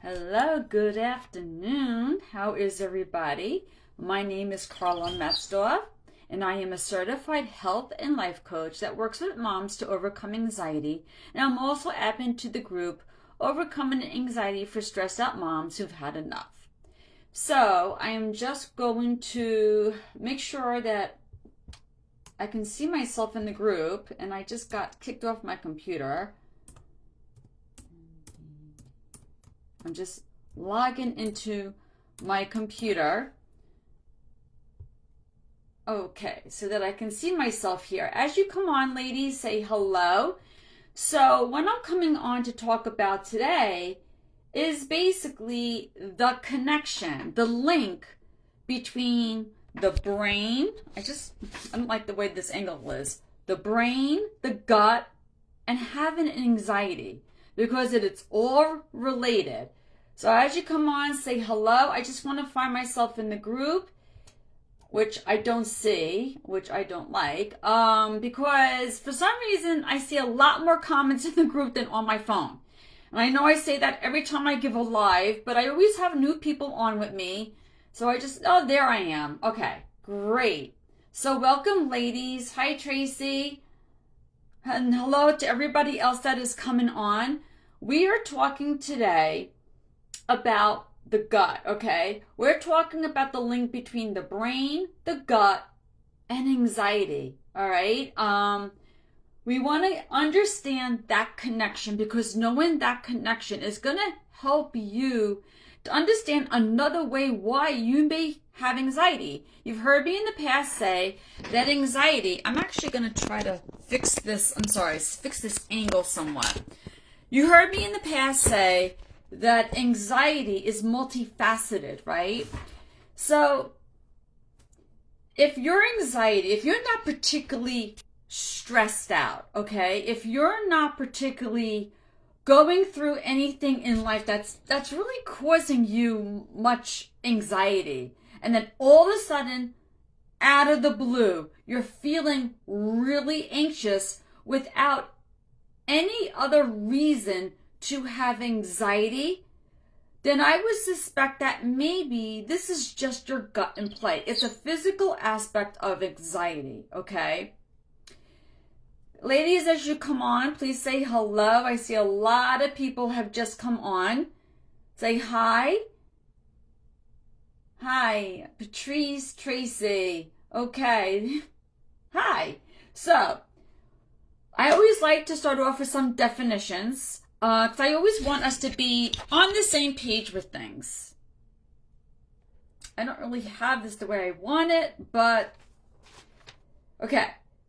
Hello, good afternoon. How is everybody? My name is Carla Metzdorf, and I am a certified health and life coach that works with moms to overcome anxiety. And I'm also admin to the group Overcoming Anxiety for Stressed Out Moms Who've Had Enough. So I am just going to make sure that I can see myself in the group, and I just got kicked off my computer. I'm just logging into my computer. Okay, so that I can see myself here. As you come on, ladies, say hello. So what I'm coming on to talk about today is basically the connection, the link between the brain. I don't like the way this angle is. The brain, the gut, and having anxiety, because it's all related. So as you come on, say hello. I just want to find myself in the group, which I don't see, which I don't like, because for some reason I see a lot more comments in the group than on my phone. And I know I say that every time I give a live, but I always have new people on with me. So oh, there I am. Okay, great. So welcome, ladies. Hi, Tracy. And hello to everybody else that is coming on. We are talking today about the gut, okay? We're talking about the link between the brain, the gut, and anxiety, all right? We want to understand that connection, because knowing that connection is going to help you to understand another way why you may have anxiety. You've heard me in the past say that anxiety, I'm actually going to try to fix this angle somewhat. You heard me in the past say that anxiety is multifaceted, right? So if you're not particularly stressed out, okay? If you're not particularly going through anything in life that's really causing you much anxiety, and then all of a sudden, out of the blue, you're feeling really anxious without any other reason to have anxiety, then I would suspect that maybe this is just your gut in play. It's a physical aspect of anxiety, okay? Ladies, as you come on, please say hello. I see a lot of people have just come on. Say hi. Hi, Patrice, Tracy. Okay. Hi. So, I always like to start off with some definitions, because I always want us to be on the same page with things. I don't really have this the way I want it, but okay.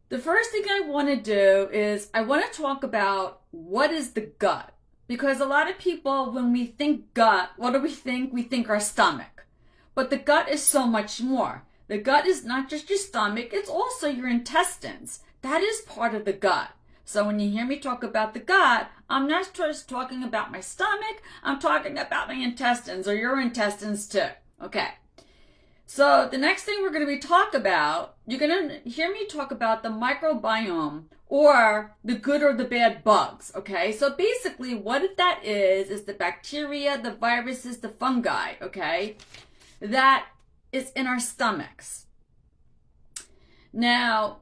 The first thing I want to do is I want to talk about what is the gut. Because a lot of people, when we think gut, what do we think? We think our stomach. But the gut is so much more. The gut is not just your stomach, it's also your intestines. That is part of the gut. So when you hear me talk about the gut, I'm not just talking about my stomach, I'm talking about my intestines, or your intestines too. Okay. So the next thing we're going to be talking about, you're going to hear me talk about the microbiome, or the good or the bad bugs, okay? So basically what that is the bacteria, the viruses, the fungi, okay? That is in our stomachs. Now,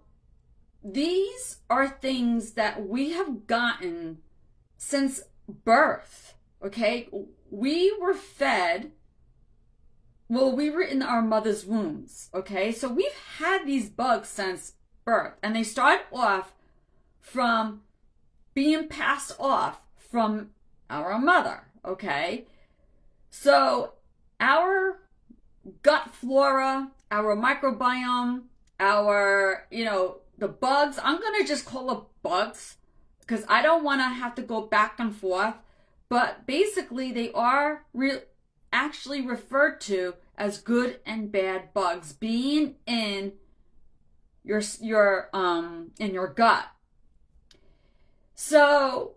these are things that we have gotten since birth, okay? We were fed, we were in our mother's wombs, okay? So we've had these bugs since birth, and they start off from being passed off from our mother, okay? So our gut flora, our microbiome, the bugs, I'm going to just call it bugs, because I don't want to have to go back and forth, but basically they are actually referred to as good and bad bugs being in your gut. So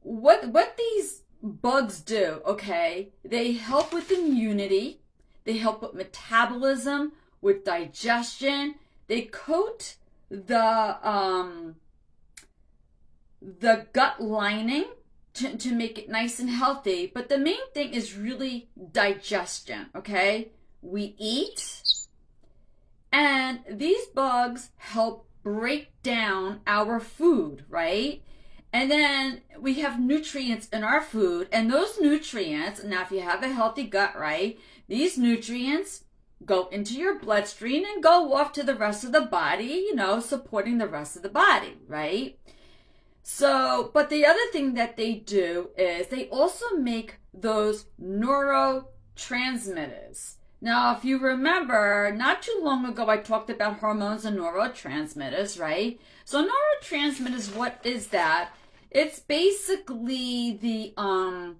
what these bugs do, okay? They help with immunity, they help with metabolism, with digestion. They coat the gut lining to make it nice and healthy. But the main thing is really digestion, okay? We eat, and these bugs help break down our food, right? And then we have nutrients in our food, and those nutrients, now if you have a healthy gut, right, these nutrients go into your bloodstream and go off to the rest of the body, supporting the rest of the body, right? So, but the other thing that they do is they also make those neurotransmitters. Now, if you remember, not too long ago, I talked about hormones and neurotransmitters, right? So neurotransmitters, what is that? It's basically the, I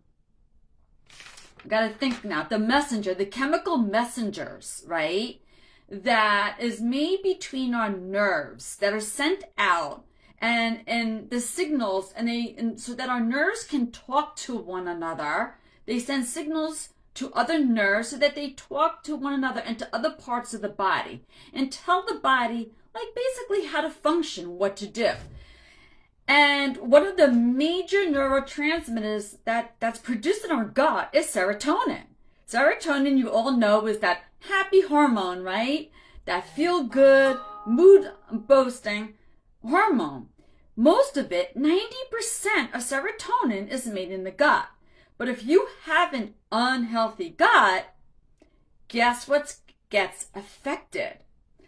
gotta think now, the chemical messengers, right? That is made between our nerves that are sent out and the signals, and so that our nerves can talk to one another. They send signals to other nerves so that they talk to one another and to other parts of the body and tell the body, like, basically how to function, what to do. And one of the major neurotransmitters that's produced in our gut is serotonin. Serotonin, you all know, is that happy hormone, right? That feel-good, mood-boosting hormone. Most of it, 90% of serotonin, is made in the gut. But if you have an unhealthy gut, guess what gets affected?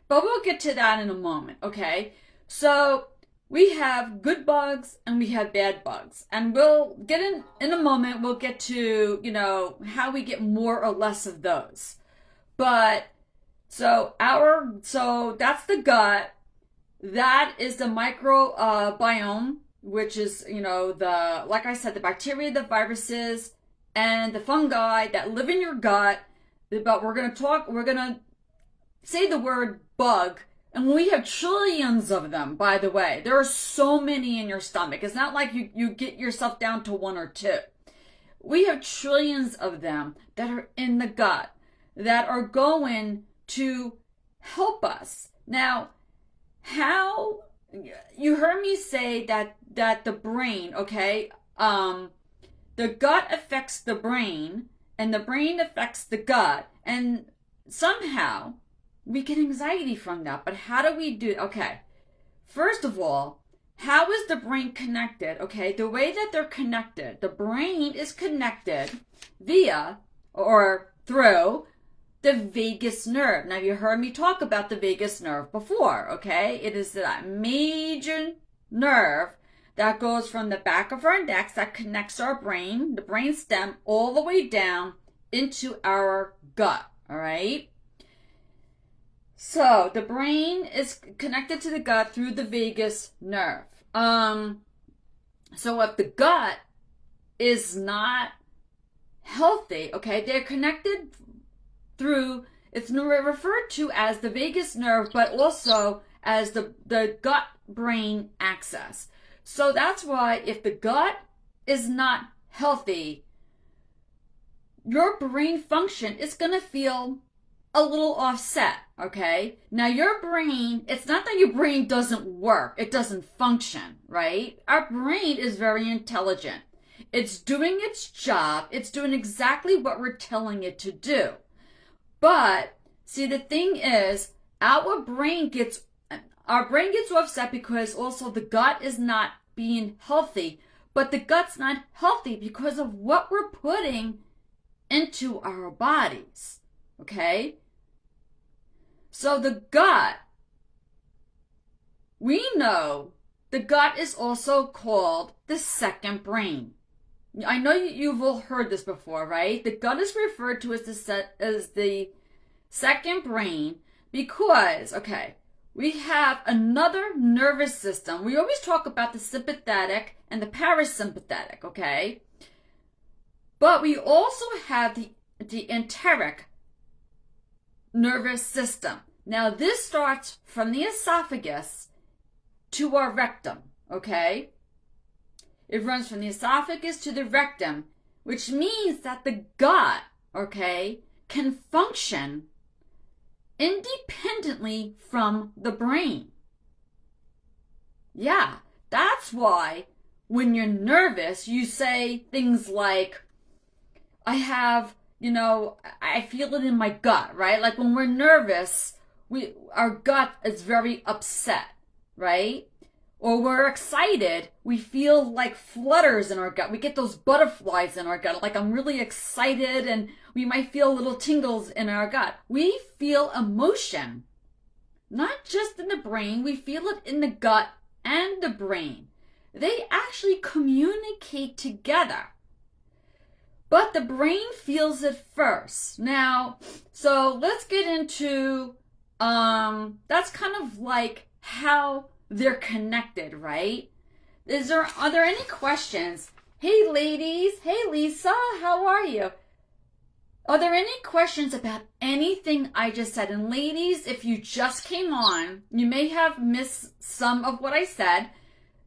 But we'll get to that in a moment, okay? So we have good bugs and we have bad bugs. And we'll get in a moment, we'll get to, how we get more or less of those. But so that's the gut. That is the microbiome, which is, like I said, the bacteria, the viruses, and the fungi that live in your gut. But we're going to say the word bug, and we have trillions of them, by the way. There are so many in your stomach. It's not like you get yourself down to one or two. We have trillions of them that are in the gut that are going to help us. Now, how you heard me say that the brain, okay, the gut affects the brain and the brain affects the gut, and somehow we get anxiety from that. But how do we do it? Okay, first of all, how is the brain connected? Okay, the way that they're connected, the brain is connected via or through the vagus nerve. Now, you heard me talk about the vagus nerve before, okay? It is that major nerve that goes from the back of our necks that connects our brain, the brain stem, all the way down into our gut, all right? So the brain is connected to the gut through the vagus nerve. So if the gut is not healthy, okay, they're connected through, it's referred to as the vagus nerve, but also as the gut-brain axis. So that's why if the gut is not healthy, your brain function is going to feel a little offset, okay? Now your brain, it's not that your brain doesn't work, it doesn't function, right? Our brain is very intelligent. It's doing its job. It's doing exactly what we're telling it to do. But see, the thing is, our brain gets offset because also the gut is not being healthy. But the gut's not healthy because of what we're putting into our bodies. Okay? So the gut, we know the gut is also called the second brain. I know you've all heard this before, right? The gut is referred to as the second brain because, okay, we have another nervous system. We always talk about the sympathetic and the parasympathetic, okay? But we also have the enteric nervous system. Now, this starts from the esophagus to our rectum, okay? It runs from the esophagus to the rectum, which means that the gut, okay, can function independently from the brain. Yeah, that's why when you're nervous, you say things like, I have, I feel it in my gut, right? Like when we're nervous, our gut is very upset, right? Or we're excited, we feel like flutters in our gut. We get those butterflies in our gut. Like I'm really excited, and we might feel little tingles in our gut. We feel emotion, not just in the brain. We feel it in the gut and the brain. They actually communicate together. But the brain feels it first. Now, so let's get into, that's kind of like how they're connected, right? Are there any questions? Hey ladies, hey Lisa, how are you? Are there any questions about anything I just said? And ladies, if you just came on, you may have missed some of what I said.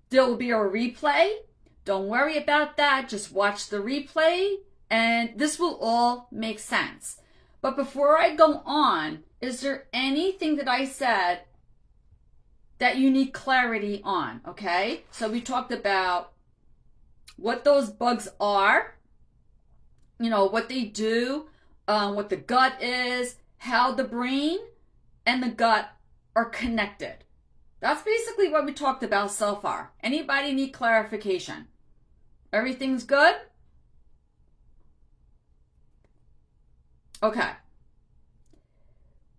There will be a replay. Don't worry about that. Just watch the replay and this will all make sense. But before I go on, is there anything that I said that you need clarity on? Okay, so we talked about what those bugs are, what they do, what the gut is, how the brain and the gut are connected. That's basically what we talked about so far. Anybody need clarification? Everything's good? Okay.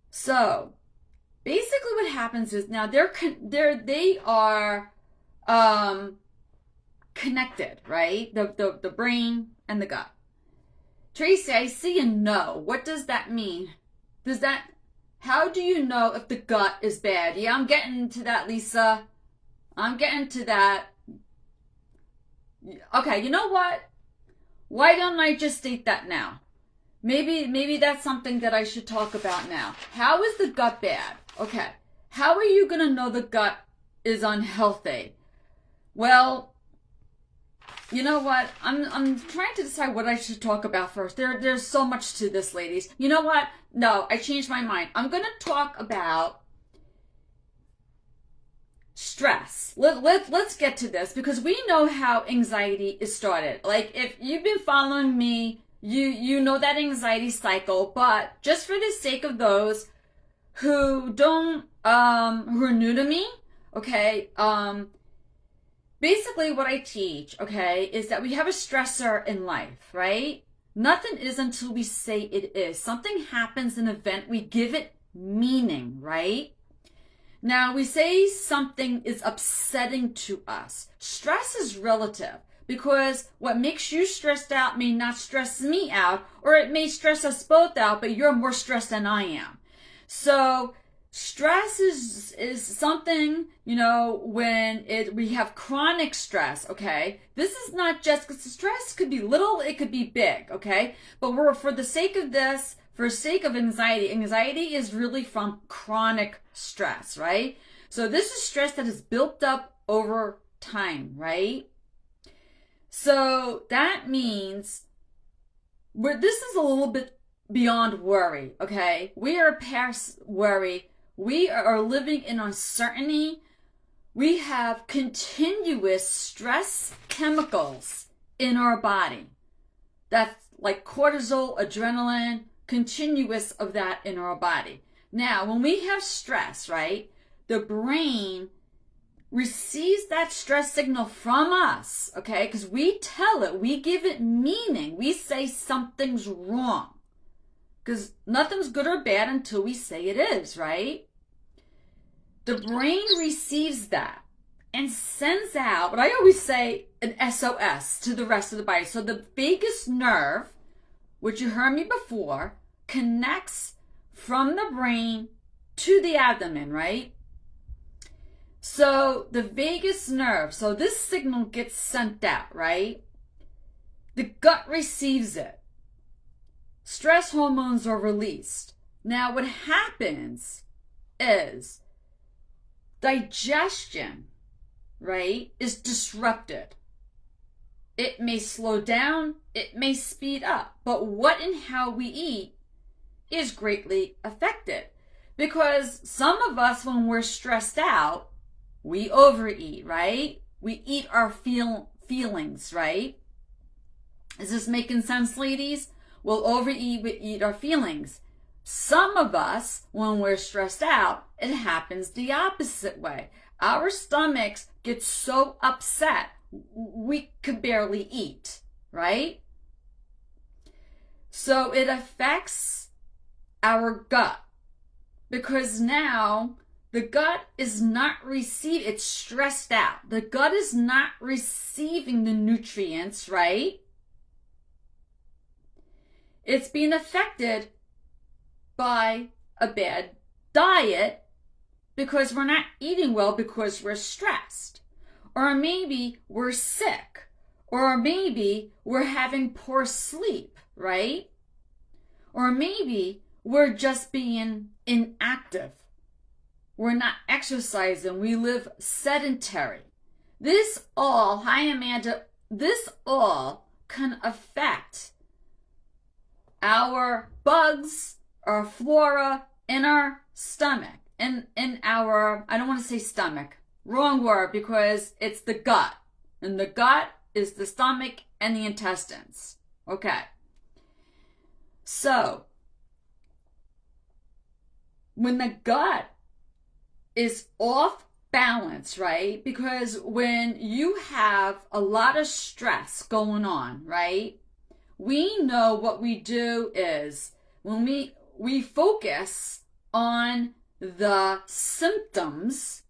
So basically what happens is now they are connected, right? The brain and the gut. Tracy, I see a no. What does that mean? How do you know if the gut is bad? Yeah, I'm getting to that, Lisa. I'm getting to that. Okay, you know what? Why don't I just state that now? Maybe that's something that I should talk about now. How is the gut bad? Okay. How are you going to know the gut is unhealthy? Well, you know what? I'm trying to decide what I should talk about first. There's so much to this, ladies. You know what? No, I changed my mind. I'm going to talk about stress. Let's get to this because we know how anxiety is started. Like if you've been following me, you know that anxiety cycle, but just for the sake of those who don't who are new to me, okay, basically what I teach, okay, is that we have a stressor in life, right? Nothing is until we say it is. Something happens, an event, we give it meaning, right? Now, we say something is upsetting to us. Stress is relative because what makes you stressed out may not stress me out, or it may stress us both out, but you're more stressed than I am. So stress is something, when we have chronic stress, okay? This is not just, because stress could be little, it could be big, okay? But for the sake of this, for sake of anxiety is really from chronic stress, right? So this is stress that is built up over time, right? So that means this is a little bit beyond worry, okay? We are past worry. We are living in uncertainty. We have continuous stress chemicals in our body. That's like cortisol, adrenaline, continuous of that in our body. Now, when we have stress, right, the brain receives that stress signal from us, okay, because we tell it, we give it meaning. We say something's wrong because nothing's good or bad until we say it is, right? The brain receives that and sends out what I always say, an SOS to the rest of the body. So the vagus nerve, which you heard me before, connects from the brain to the abdomen, right? So the vagus nerve, so this signal gets sent out, right? The gut receives it. Stress hormones are released. Now what happens is digestion, right, is disrupted. It may slow down, it may speed up, but what and how we eat is greatly affected. Because some of us, when we're stressed out, we overeat, right? We eat our feelings, right? Is this making sense, ladies? We'll overeat, we eat our feelings. Some of us, when we're stressed out, it happens the opposite way. Our stomachs get so upset, we could barely eat, right? So it affects our gut because now the gut is not receiving, it's stressed out. The gut is not receiving the nutrients, right? It's being affected by a bad diet because we're not eating well because we're stressed. Or maybe we're sick. Or maybe we're having poor sleep, right? Or maybe we're just being inactive. We're not exercising. We live sedentary. This all, hi Amanda, this all can affect our bugs, our flora in our stomach, in our, I don't want to say stomach, wrong word, because it's the gut. And the gut is the stomach and the intestines. Okay. So, when the gut is off balance, right? Because when you have a lot of stress going on, right? We know what we do is when we focus on the symptoms,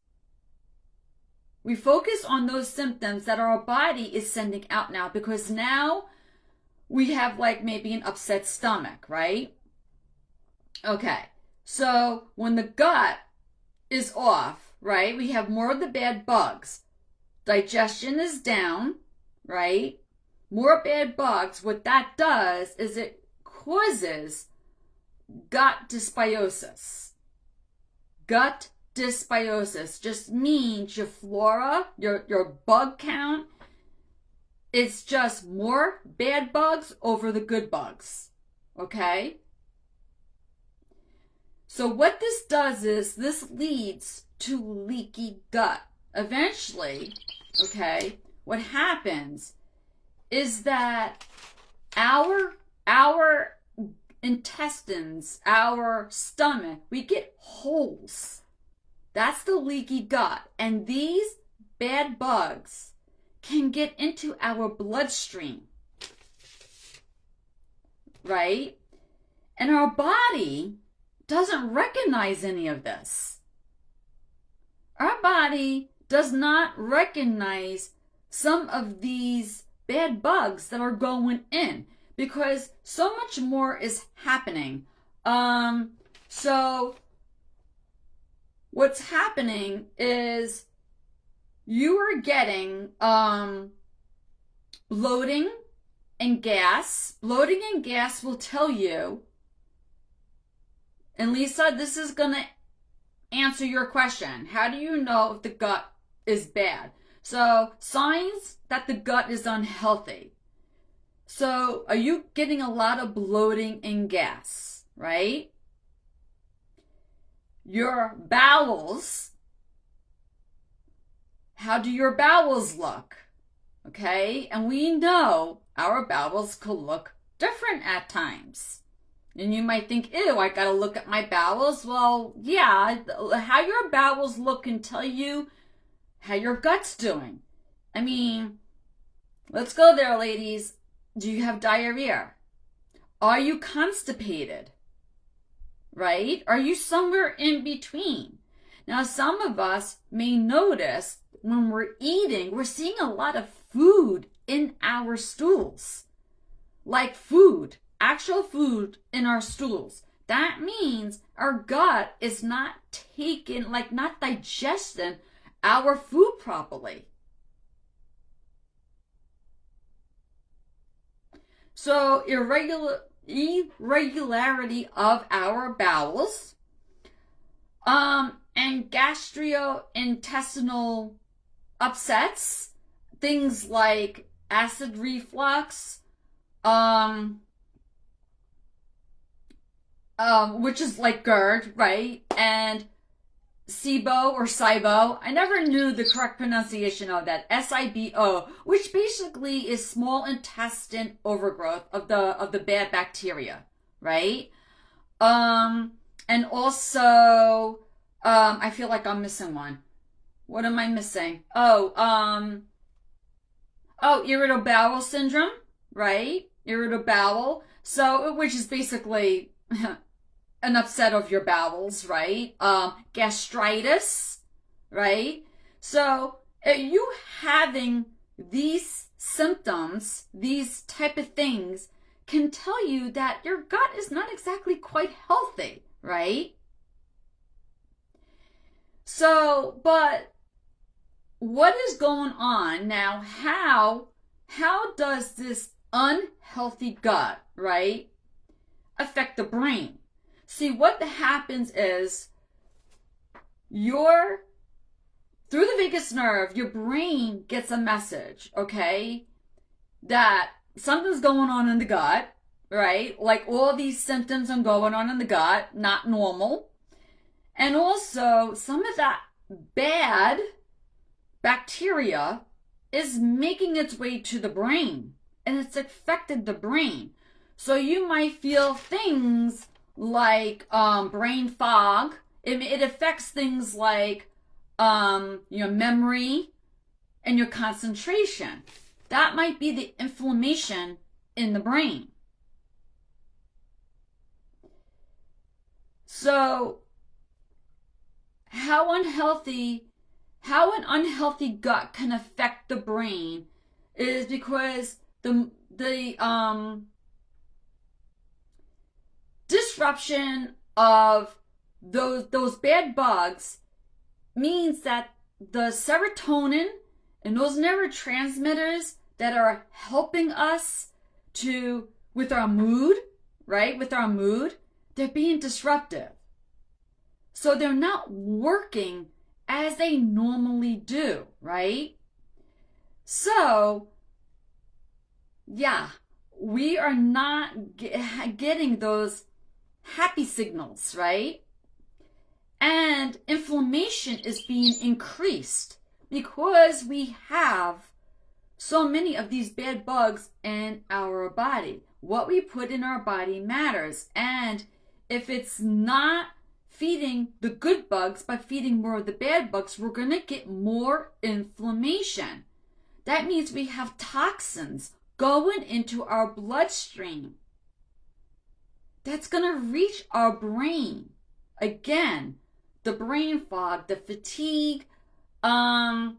we focus on those symptoms that our body is sending out now, because now we have like maybe an upset stomach, right? Okay, so when the gut is off, right, we have more of the bad bugs. Digestion is down, right? More bad bugs. What that does is it causes gut dysbiosis. Gut dysbiosis just means your flora, your bug count, it's just more bad bugs over the good bugs. Okay? So what this does is this leads to leaky gut. Eventually, okay, what happens is that our intestines, our stomach, we get holes. That's the leaky gut. And these bad bugs can get into our bloodstream, right? And our body doesn't recognize any of this. Our body does not recognize some of these bad bugs that are going in because so much more is happening. So what's happening is you are getting bloating and gas. Bloating and gas will tell you, and Lisa, this is going to answer your question. How do you know if the gut is bad? So, signs that the gut is unhealthy. So, are you getting a lot of bloating and gas, right? Your bowels, how do your bowels look? Okay? And we know our bowels could look different at times. And you might think, ew, I gotta look at my bowels. Well, yeah, how your bowels look can tell you how your gut's doing. I mean, let's go there, ladies. Do you have diarrhea? Are you constipated? Right? Are you somewhere in between? Now, some of us may notice when we're eating, we're seeing a lot of food in our stools. Like food. Actual food in our stools. That means our gut is not taking, like not digesting our food properly. So irregularity of our bowels, and gastrointestinal upsets, things like acid reflux, which is like GERD, right? And SIBO or SIBO. I never knew the correct pronunciation of that. SIBO, which basically is small intestine overgrowth of the bad bacteria, right? And also, I feel like I'm missing one. What am I missing? Irritable bowel syndrome, right? Irritable bowel. So, which is basically an upset of your bowels, right? Gastritis, right? So, you having these symptoms, these type of things, can tell you that your gut is not exactly quite healthy, right? So, but what is going on now? How does this unhealthy gut, right, affect the brain? See, what happens is through the vagus nerve, your brain gets a message, okay, that something's going on in the gut, right? Like all these symptoms are going on in the gut, not normal. And also, some of that bad bacteria is making its way to the brain, and it's affected the brain. So you might feel things like brain fog. It affects things like your memory and your concentration. That might be the inflammation in the brain. So how an unhealthy gut can affect the brain is because the disruption of those bad bugs means that the serotonin and those neurotransmitters that are helping us with our mood, right? With our mood, they're being disrupted. So they're not working as they normally do, right? So, yeah, we are not getting those happy signals, right? And inflammation is being increased because we have so many of these bad bugs in our body. What we put in our body matters. And if it's not feeding the good bugs, but feeding more of the bad bugs, we're going to get more inflammation. That means we have toxins going into our bloodstream. That's going to reach our brain. Again, the brain fog, the fatigue, the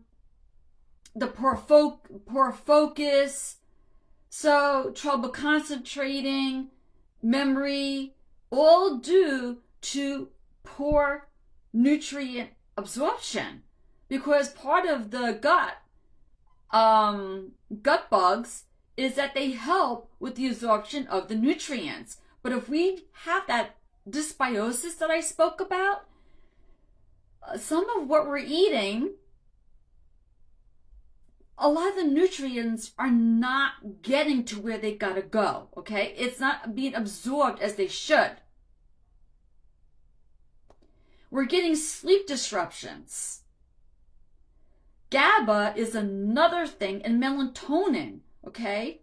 poor focus, so trouble concentrating, memory, all due to poor nutrient absorption. Because part of the gut bugs is that they help with the absorption of the nutrients. But if we have that dysbiosis that I spoke about, some of what we're eating, a lot of the nutrients are not getting to where they gotta go, okay? It's not being absorbed as they should. We're getting sleep disruptions. GABA is another thing, and melatonin, okay?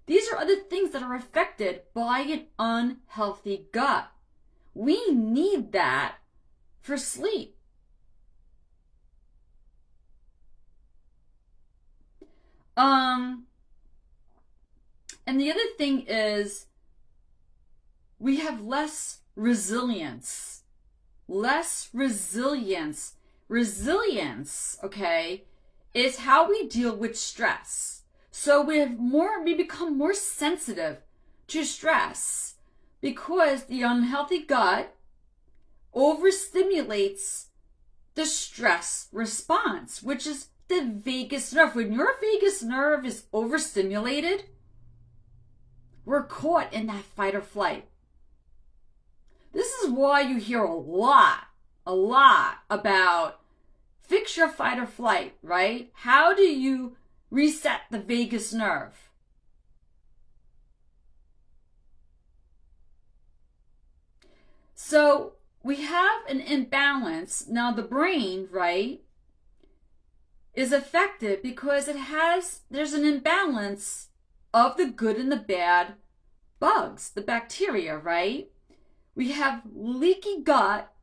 These are other things that are affected by an unhealthy gut. We need that for sleep. And the other thing is we have less resilience. Resilience, okay, is how we deal with stress. So we become more sensitive to stress because the unhealthy gut overstimulates the stress response, which is the vagus nerve. When your vagus nerve is overstimulated, we're caught in that fight or flight. This is why you hear a lot about fix your fight or flight, right? How do you reset the vagus nerve? So we have an imbalance. Now the brain, right, is affected because there's an imbalance of the good and the bad bugs, the bacteria, right? We have leaky gut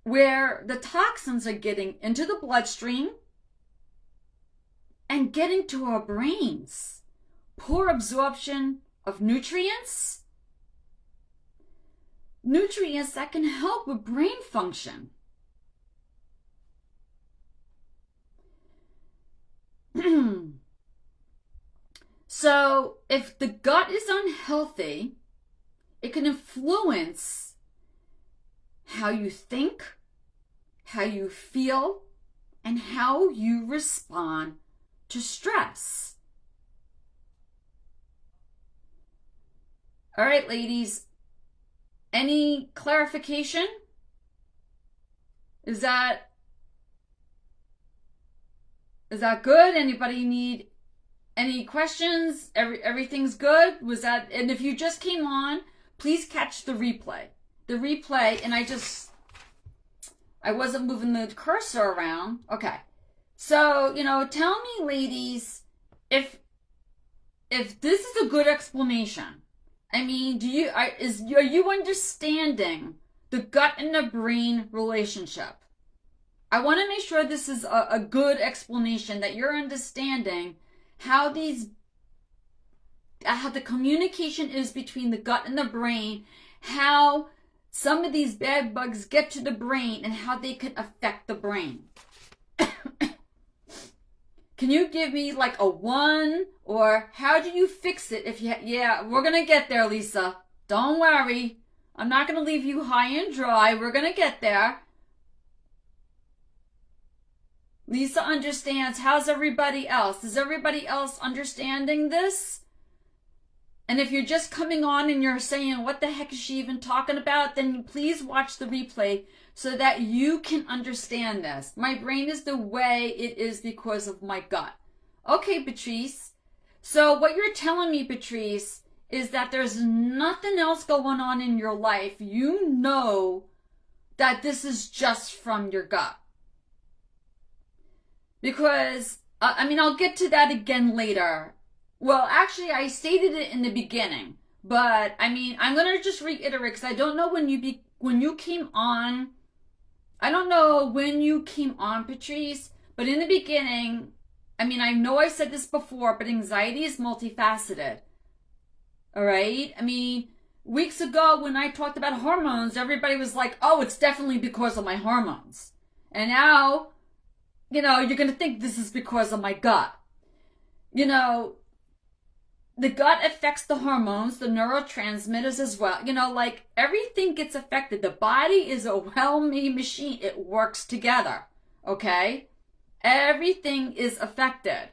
where the toxins are getting into the bloodstream and getting to our brains. Poor absorption of nutrients that can help with brain function. So if the gut is unhealthy, it can influence how you think, how you feel, and how you respond to stress. All right, ladies, any clarification? Is that good? Anybody need any questions? Everything's good? Was that, and if you just came on, please catch the replay. And I wasn't moving the cursor around. Okay. So, tell me, ladies, if this is a good explanation. I mean, are you understanding the gut and the brain relationship? I want to make sure this is a good explanation, that you're understanding how the communication is between the gut and the brain, how some of these bad bugs get to the brain, and how they can affect the brain. Can you give me like a 1, or how do you fix it? Yeah, we're going to get there, Lisa. Don't worry. I'm not going to leave you high and dry. We're going to get there. Lisa understands. How's everybody else? Is everybody else understanding this? And if you're just coming on and you're saying, what the heck is she even talking about? Then please watch the replay so that you can understand this. My brain is the way it is because of my gut. Okay, Patrice. So what you're telling me, Patrice, is that there's nothing else going on in your life. You know that this is just from your gut. Because, I'll get to that again later. Well, actually, I stated it in the beginning. But, I'm going to just reiterate, because I don't know when you came on. I don't know when you came on, Patrice. But in the beginning, I know I said this before, but anxiety is multifaceted. All right? Weeks ago when I talked about hormones, everybody was like, oh, it's definitely because of my hormones. And now, you're going to think this is because of my gut. The gut affects the hormones, the neurotransmitters as well. Everything gets affected. The body is a well-made machine. It works together. Okay? Everything is affected.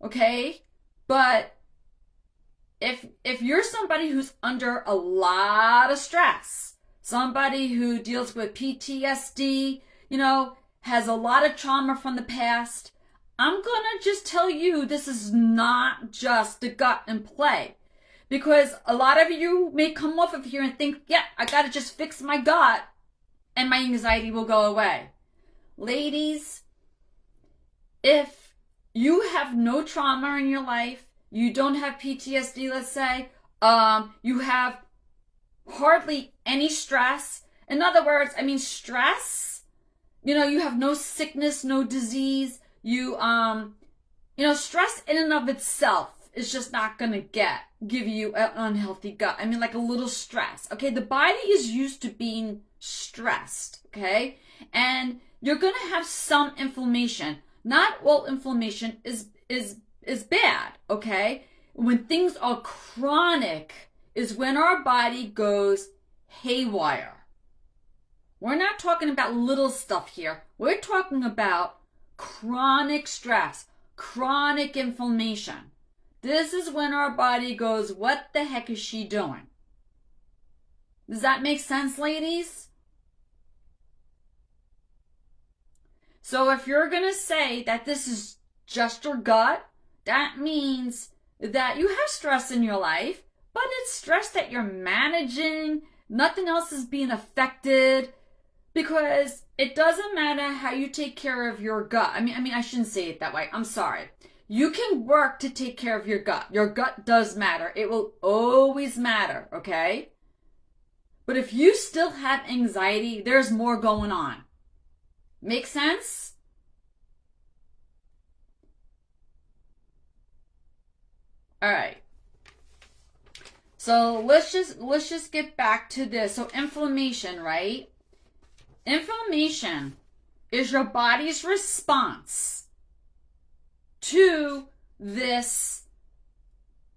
Okay? But if you're somebody who's under a lot of stress, somebody who deals with PTSD, has a lot of trauma from the past, I'm going to just tell you this is not just the gut in play. Because a lot of you may come off of here and think, yeah, I got to just fix my gut and my anxiety will go away. Ladies, if you have no trauma in your life, you don't have PTSD, let's say, you have hardly any stress. In other words, stress, you have no sickness, no disease. Stress in and of itself is just not going to give you an unhealthy gut. Like a little stress. Okay. The body is used to being stressed. Okay. And you're going to have some inflammation. Not all inflammation is bad. Okay. When things are chronic is when our body goes haywire. We're not talking about little stuff here. We're talking about chronic stress, chronic inflammation. This is when our body goes, what the heck is she doing? Does that make sense, ladies? So if you're going to say that this is just your gut, that means that you have stress in your life, but it's stress that you're managing, Nothing else is being affected, because it doesn't matter how you take care of your gut. I mean, I shouldn't say it that way. I'm sorry. You can work to take care of your gut. Your gut does matter. It will always matter, okay? But if you still have anxiety, there's more going on. Make sense? All right. So let's just get back to this. So inflammation, right? Inflammation is your body's response to this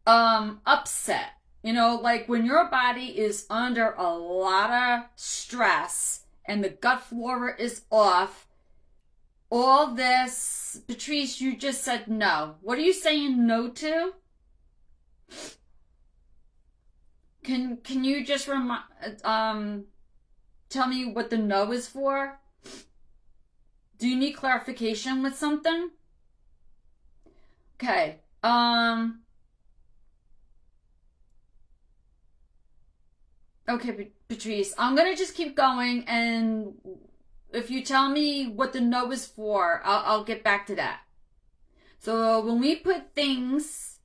upset. You know, like when your body is under a lot of stress and the gut flora is off, all this, Patrice, you just said no. What are you saying no to? Can you just tell me what the no is for? Do you need clarification with something? Okay. Okay, Patrice, I'm gonna just keep going, and if you tell me what the no is for, I'll get back to that. So when we put things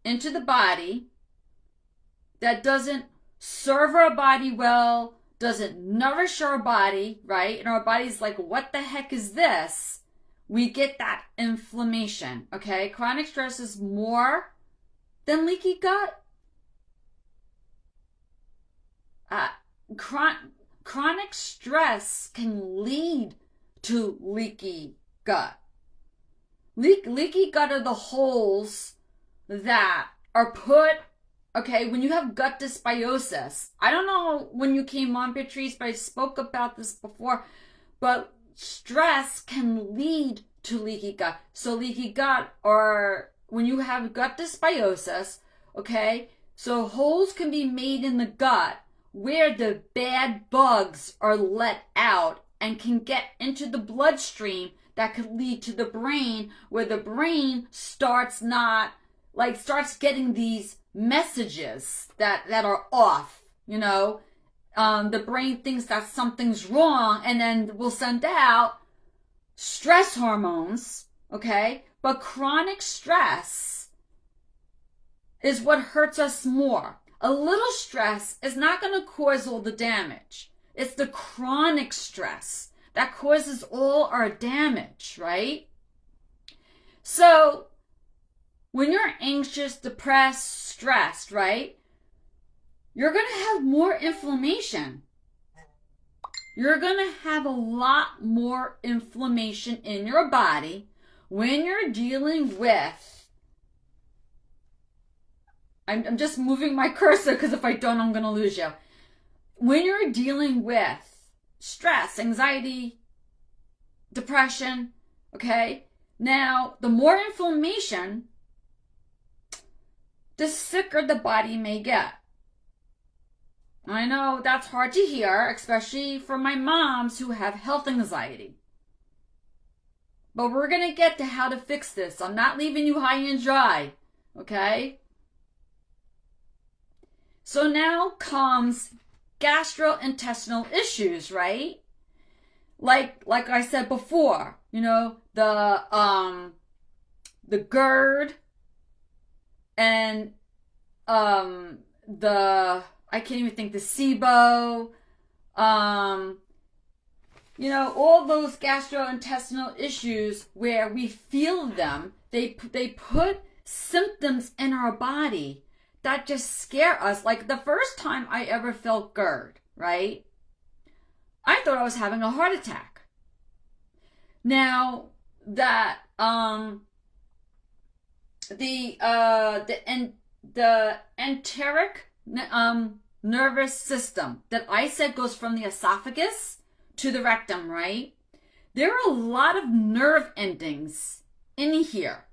into the body that doesn't serve our body well, doesn't nourish our body, right? And our body's like, what the heck is this? We get that inflammation, okay? Chronic stress is more than leaky gut. Chronic stress can lead to leaky gut. Leaky gut are the holes that are put, okay, when you have gut dysbiosis. I don't know when you came on, Patrice, but I spoke about this before, but stress can lead to leaky gut. So leaky gut, or when you have gut dysbiosis, okay, so holes can be made in the gut where the bad bugs are let out and can get into the bloodstream, that could lead to the brain, where the brain starts getting these messages that are off, you know. The brain thinks that something's wrong, and then will send out stress hormones, okay? But chronic stress is what hurts us more. A little stress is not going to cause all the damage. It's the chronic stress that causes all our damage, right? So when you're anxious, depressed, stressed, right, you're going to have more inflammation. You're going to have a lot more inflammation in your body when you're dealing with, I'm just moving my cursor because if I don't, I'm going to lose you. When you're dealing with stress, anxiety, depression, okay? Now, the more inflammation, the sicker the body may get. I know that's hard to hear, especially for my moms who have health anxiety. But we're going to get to how to fix this. I'm not leaving you high and dry, okay? So now comes gastrointestinal issues, right? Like I said before, you know, the GERD and I can't even think, the SIBO, you know, all those gastrointestinal issues where we feel them, they put symptoms in our body that just scare us. Like the first time I ever felt GERD, right? I thought I was having a heart attack. Now that the enteric nervous system that I said goes from the esophagus to the rectum, right? There are a lot of nerve endings in here.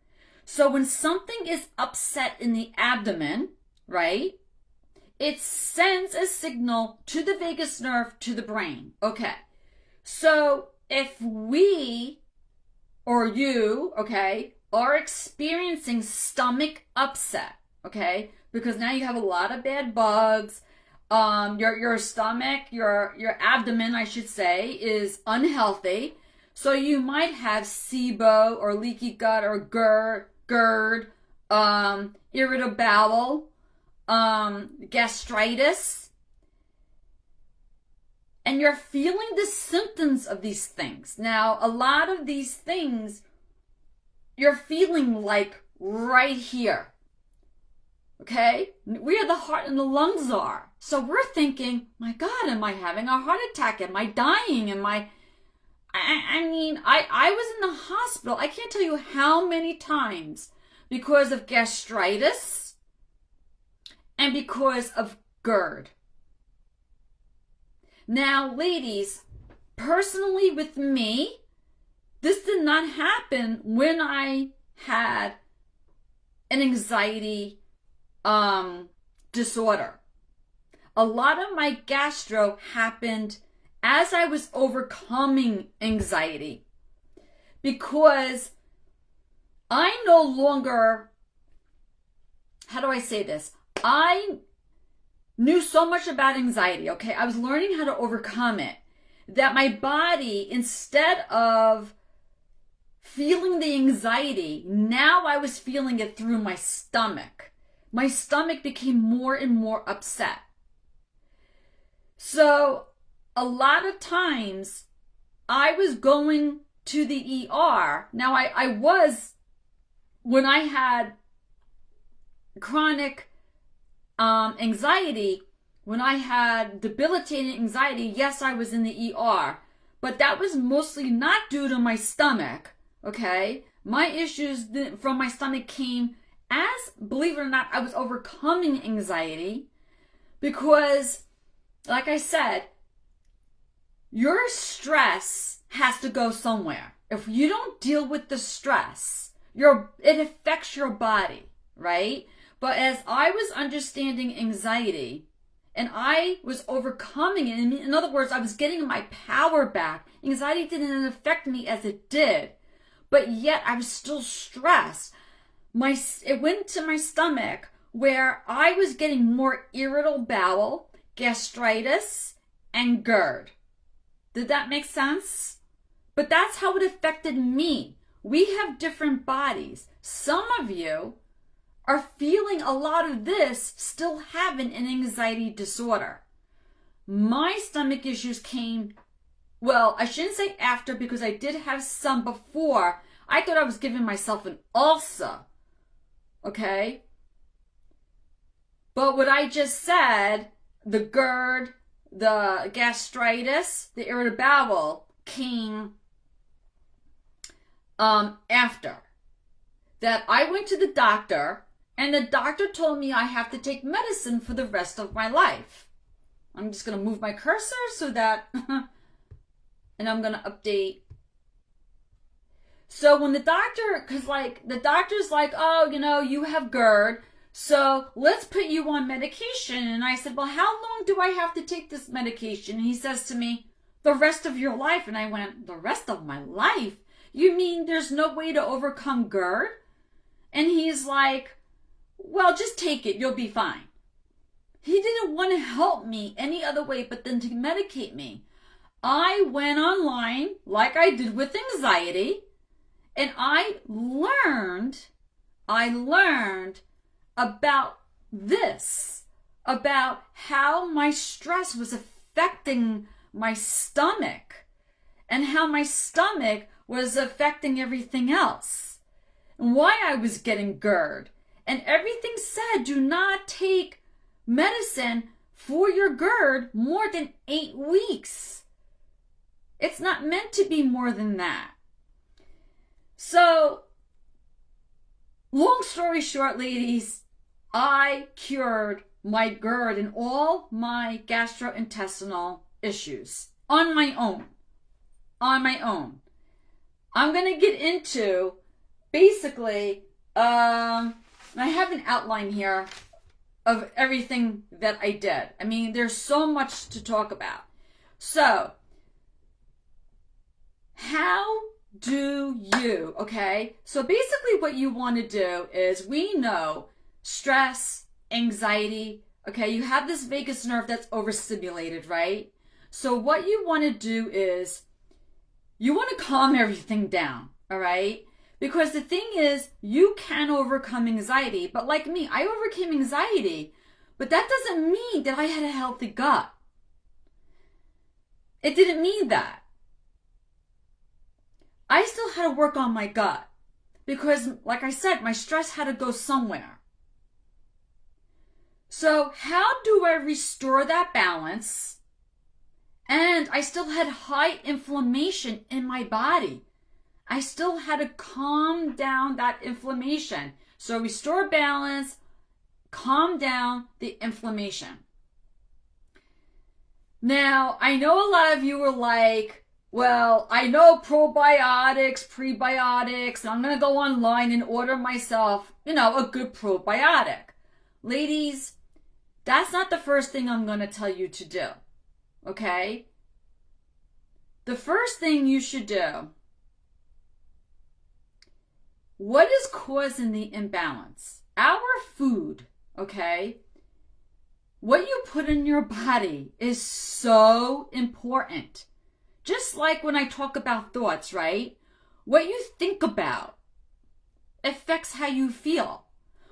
So when something is upset in the abdomen, right, it sends a signal to the vagus nerve to the brain. Okay. So if we or you, okay, are experiencing stomach upset, okay, because now you have a lot of bad bugs, Your stomach, your abdomen, I should say, is unhealthy. So you might have SIBO or leaky gut or GERD, irritable bowel, gastritis. And you're feeling the symptoms of these things. Now, a lot of these things you're feeling like right here. Okay? Where the heart and the lungs are. So we're thinking, my God, am I having a heart attack? Am I dying? I mean, I was in the hospital. I can't tell you how many times because of gastritis and because of GERD. Now, ladies, personally with me, this did not happen when I had an anxiety disorder. A lot of my gastro happened as I was overcoming anxiety because I no longer, how do I say this? I knew so much about anxiety, okay? I was learning how to overcome it, that my body, instead of feeling the anxiety, now I was feeling it through my stomach. My stomach became more and more upset. So a lot of times I was going to the ER. Now I was, when I had chronic anxiety, when I had debilitating anxiety, yes, I was in the ER, but that was mostly not due to my stomach, okay? My issues from my stomach came as, believe it or not, I was overcoming anxiety because, like I said, your stress has to go somewhere. If you don't deal with the stress, it affects your body, right? But as I was understanding anxiety and I was overcoming it, in other words, I was getting my power back. Anxiety didn't affect me as it did, but yet I was still stressed. It went to my stomach where I was getting more irritable bowel, gastritis, and GERD. Did that make sense? But that's how it affected me. We have different bodies. Some of you are feeling a lot of this, still having an anxiety disorder. My stomach issues came, well, I shouldn't say after because I did have some before. I thought I was giving myself an ulcer, okay? But what I just said, the GERD, the gastritis, the irritable bowel came after. That I went to the doctor and the doctor told me I have to take medicine for the rest of my life. I'm just going to move my cursor so that, and I'm going to update. So when the doctor, because like the doctor's like, oh, you have GERD, so let's put you on medication. And I said, well, how long do I have to take this medication? And he says to me, the rest of your life. And I went, the rest of my life? You mean there's no way to overcome GERD? And he's like, well, just take it. You'll be fine. He didn't want to help me any other way but than to medicate me. I went online like I did with anxiety, and I learned about this, about how my stress was affecting my stomach and how my stomach was affecting everything else and why I was getting GERD. And everything said, do not take medicine for your GERD more than 8 weeks. It's not meant to be more than that. So, long story short, ladies, I cured my GERD and all my gastrointestinal issues on my own. I'm going to get into basically, I have an outline here of everything that I did. I mean, there's so much to talk about. So, how do you, okay? So basically what you want to do is, we know stress, anxiety, Okay, you have this vagus nerve that's overstimulated, right? So what you want to do is you want to calm everything down, all right? Because the thing is, you can overcome anxiety, but like me, I overcame anxiety, but that doesn't mean that I had a healthy gut. It didn't mean that. I still had to work on my gut because, like I said, my stress had to go somewhere. So how do I restore that balance? And I still had high inflammation in my body. I still had to calm down that inflammation. So restore balance, calm down the inflammation. Now, I know a lot of you are like, well, I know probiotics, prebiotics, and I'm going to go online and order myself, a good probiotic. Ladies, that's not the first thing I'm going to tell you to do. Okay? The first thing you should do, what is causing the imbalance? Our food, okay? What you put in your body is so important. Just like when I talk about thoughts, right? What you think about affects how you feel.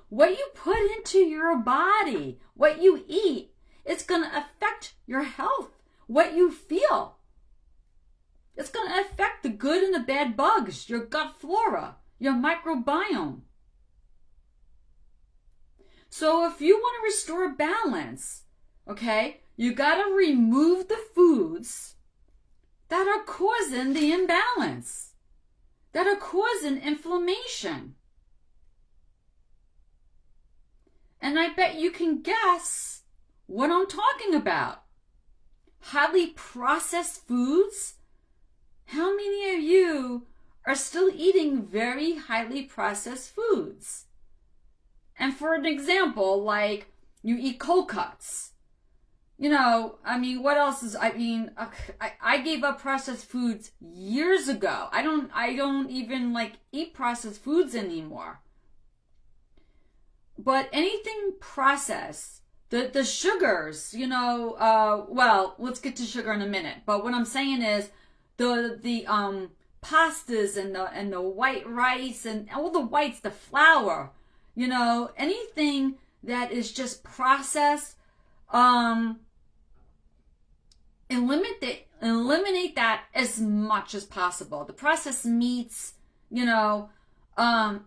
What you put into your body, what you eat, it's going to affect your health, what you feel. It's going to affect the good and the bad bugs, your gut flora, your microbiome. So if you want to restore balance, okay, you got to remove the foods that are causing the imbalance, that are causing inflammation. And I bet you can guess what I'm talking about. Highly processed foods. How many of you are still eating very highly processed foods? And for an example, like you eat cold cuts. What else is, I gave up processed foods years ago. I don't even eat processed foods anymore. But anything processed, the sugars, let's get to sugar in a minute. But what I'm saying is the pastas and the white rice and all the whites, the flour, anything that is just processed, eliminate that as much as possible. The processed meats,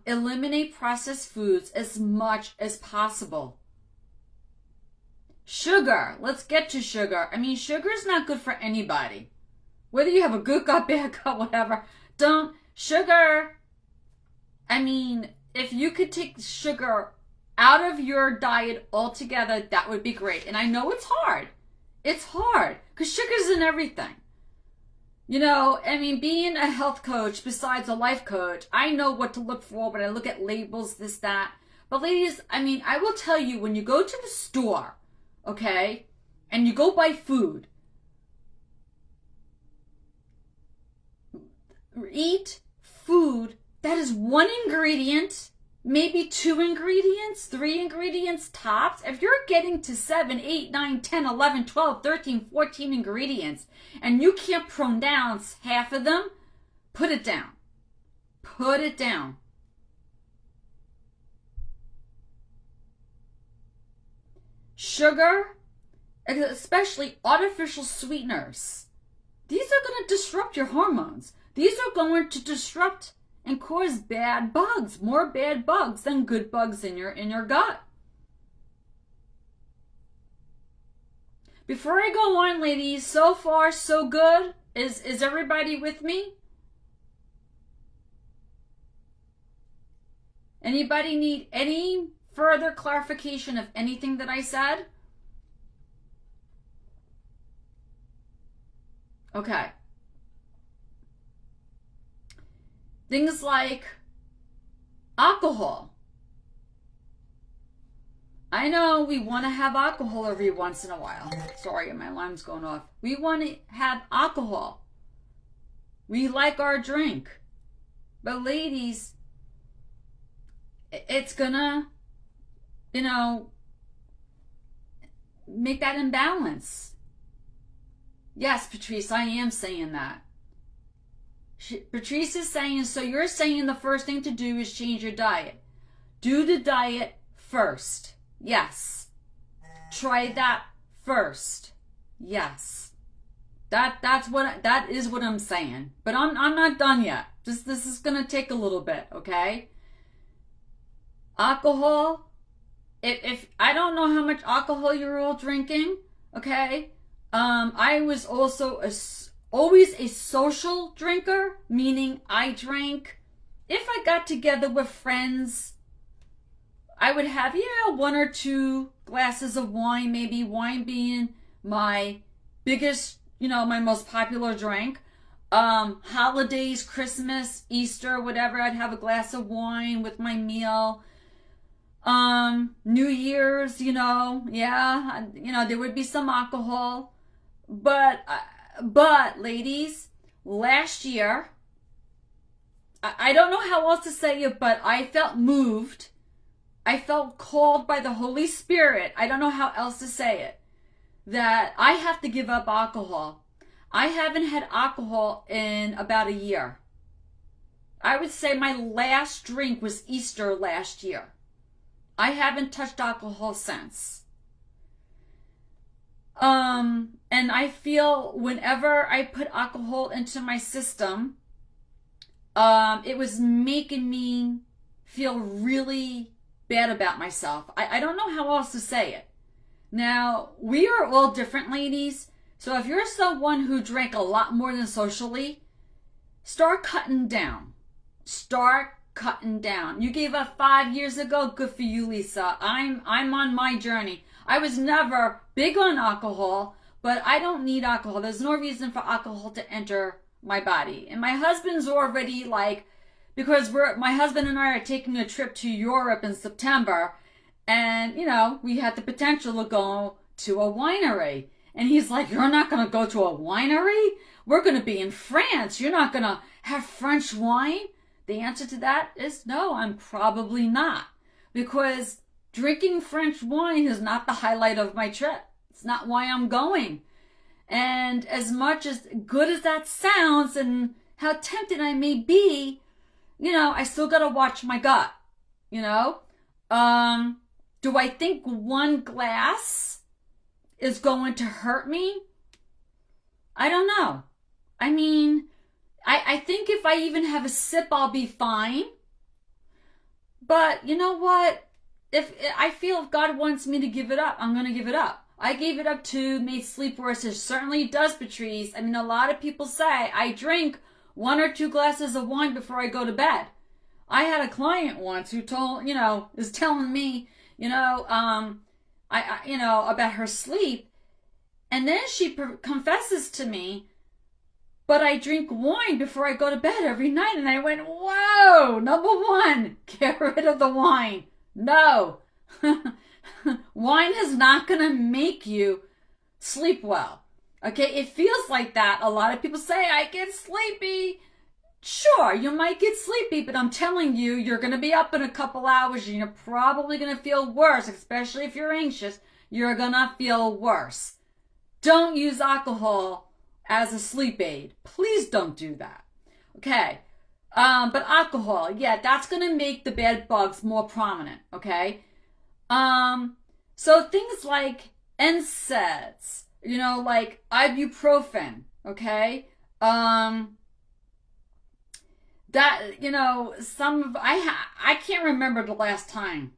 eliminate processed foods as much as possible. Sugar. Let's get to sugar. Sugar is not good for anybody. Whether you have a good gut, bad gut, whatever. Sugar. If you could take sugar out of your diet altogether, that would be great. And I know it's hard. It's hard because sugar's in everything. Being a health coach besides a life coach, I know what to look for when I look at labels, this, that. But ladies, I will tell you, when you go to the store, okay, and you go buy food, eat food that is one ingredient, maybe 2 ingredients, 3 ingredients tops. If you're getting to 7, 8, 9, 10, 11, 12, 13, 14 ingredients, and you can't pronounce half of them, put it down. Put it down. Sugar, especially artificial sweeteners, these are going to disrupt your hormones. These are going to disrupt and cause bad bugs, more bad bugs than good bugs in your gut. Before I go on, ladies, so far so good. Is everybody with me? Anybody need any further clarification of anything that I said? Okay. Things like alcohol. I know we want to have alcohol every once in a while. Sorry, my alarm's going off. We want to have alcohol. We like our drink. But ladies, it's gonna, make that imbalance. Yes, Patrice, I am saying that. Patrice is saying, so you're saying the first thing to do is change your diet. Do the diet first. Yes. Try that first. Yes. That is what I'm saying. But I'm not done yet. This is gonna take a little bit, okay? Alcohol. If I don't know how much alcohol you're all drinking, okay? I was also always a social drinker, meaning I drank. If I got together with friends, I would have, 1 or 2 glasses of wine, maybe wine being my biggest, my most popular drink. Holidays, Christmas, Easter, whatever, I'd have a glass of wine with my meal. New Year's, there would be some alcohol. But ladies, last year, I don't know how else to say it, but I felt moved. I felt called by the Holy Spirit. I don't know how else to say it. That I have to give up alcohol. I haven't had alcohol in about a year. I would say my last drink was Easter last year. I haven't touched alcohol since. And I feel whenever I put alcohol into my system, it was making me feel really bad about myself. I don't know how else to say it. Now, we are all different, ladies. So if you're someone who drank a lot more than socially, start cutting down. Start cutting down. You gave up 5 years ago. Good for you, Lisa. I'm on my journey. I was never big on alcohol, but I don't need alcohol. There's no reason for alcohol to enter my body. And my husband's already because my husband and I are taking a trip to Europe in September, and we had the potential to go to a winery. And he's like, you're not going to go to a winery? We're going to be in France. You're not going to have French wine? The answer to that is no, I'm probably not. Because drinking French wine is not the highlight of my trip. It's not why I'm going. And as much as good as that sounds and how tempted I may be, I still got to watch my gut. Do I think one glass is going to hurt me? I don't know. I mean, I think if I even have a sip, I'll be fine. But you know what? If God wants me to give it up, I'm going to give it up. I gave it up to make sleep worse. It certainly does, Patrice. I mean, a lot of people say I drink 1 or 2 glasses of wine before I go to bed. I had a client once who is telling me, about her sleep. And then she confesses to me, but I drink wine before I go to bed every night. And I went, whoa, number 1, get rid of the wine. No. Wine is not going to make you sleep well. Okay, it feels like that. A lot of people say, I get sleepy. Sure, you might get sleepy, but I'm telling you, you're going to be up in a couple hours and you're probably going to feel worse, especially if you're anxious. You're going to feel worse. Don't use alcohol as a sleep aid. Please don't do that. Okay, but alcohol, that's going to make the bed bugs more prominent, okay? So things like NSAIDs, like ibuprofen, okay? I can't remember the last time